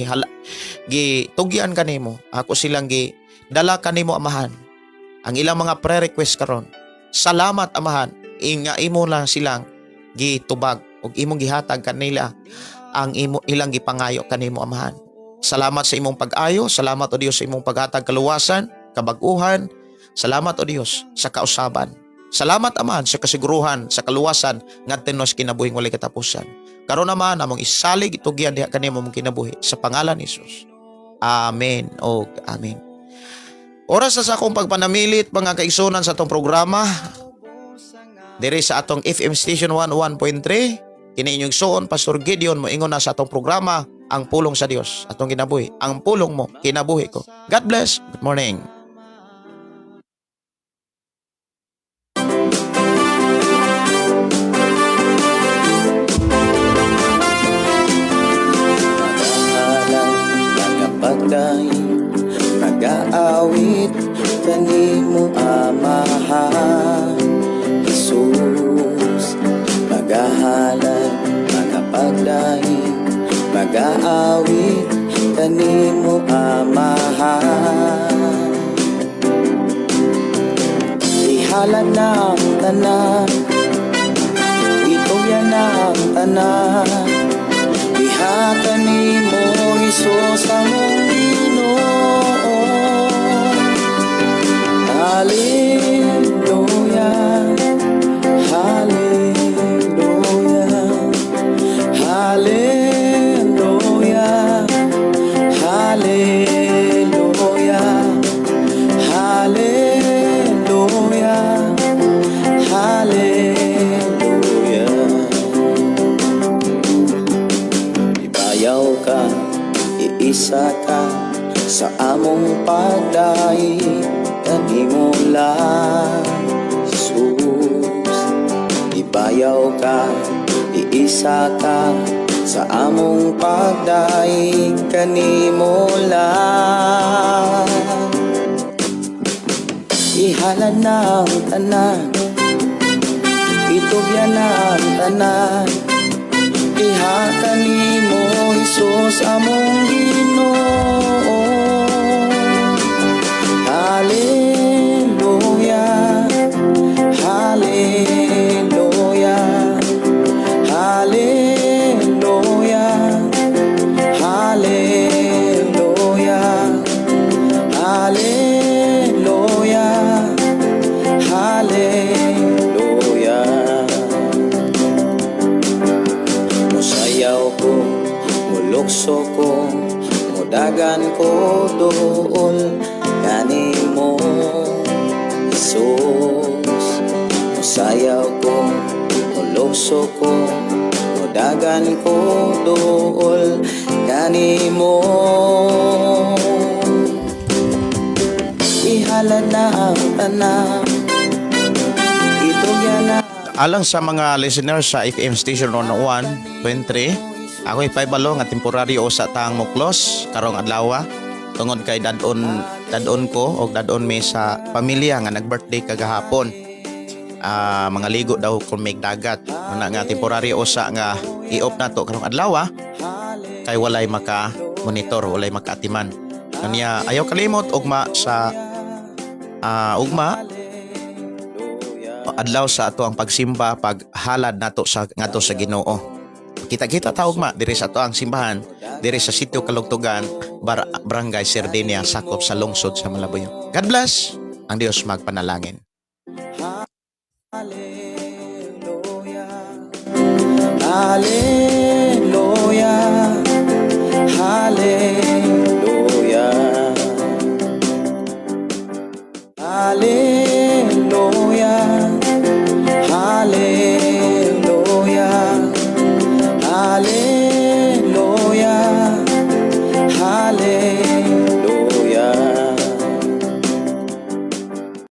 gitugyan kanimo. Ako silang gidala kanimo amahan. Ang ilang mga prayer request karon. Salamat amahan. Nga imo lang silang gitubag ug imong gihatag kanila ang ilang gipangayo kanimo amahan. Salamat sa imong pag-ayo, salamat o Dios sa imong paghatag kaluwasan, kabag-uhan. Salamat o Dios sa kausaban. Salamat amahan sa kasiguruhan, sa kaluwasan ngadto sa kinabuhing walay katapusan. Karon naman among isalig itugyan diha kanimo mong kinabuhi sa pangalan ni Jesus. Amen o amen. Oras sa akong pagpanamilit mga kaigsunan sa atong programa diri sa atong FM Station 101.3. Kini inyong igsuon Pastor Gideon moingon na sa atong programa ang pulong sa Dios atong kinabuhi. Ang pulong mo kinabuhi ko. God bless. Good morning. pagdaing mag-aawit kanimo Amahan Jesus. Magahalad mga pagdaing mag-aawit kanimo Amahan. Ihalad ng tanan, ituya ng tanan, diha kanimo Hesus among Ginoo. Hallelujah, hallelujah, hallelujah, hallelujah, hallelujah, hallelujah. Ibayaw ka, iisa ka sa among pagdaing kanimo lang Jesus. Ibayaw ka, iisa ka sa among pagdaing kanimo lang. Ihalad ng tanan, itubyan ng tanan, diha kanimo Hesus among Ginoo. Hallelujah, hallelujah, hallelujah, hallelujah, hallelujah, hallelujah. Musayaw ko, mulukso ko, mudagan ko doon kanimo Jesus. Musayaw ko, mulukso ko, mudagan ko doon kanimo. Ihalad na ang tanan, itugyan na. Alang sa mga listeners sa FM Station 101.3, ako'y paibalo nga temporaryo sa taang muklos karong adlaw tungod kay dadon ko o dadon mi sa pamilya nga nag-birthday kagahapon. Mga ligo daw kung may dagat nga temporaryo sa nga i-off nato karong adlaw kay walay maka monitor, walay makaatiman. Kanya ayaw kalimot ugma sa adlaw sa ato ang pagsimba paghalad nato sa ngadto sa Ginoo. Kita-kita ta ugma diri sa ato ang simbahan diri sa Sitio Kalugtugan, Barangay Sardenia, sakop sa lungsod sa Malabuyo. God bless. Ang Dios magpanalangin. Hallelujah,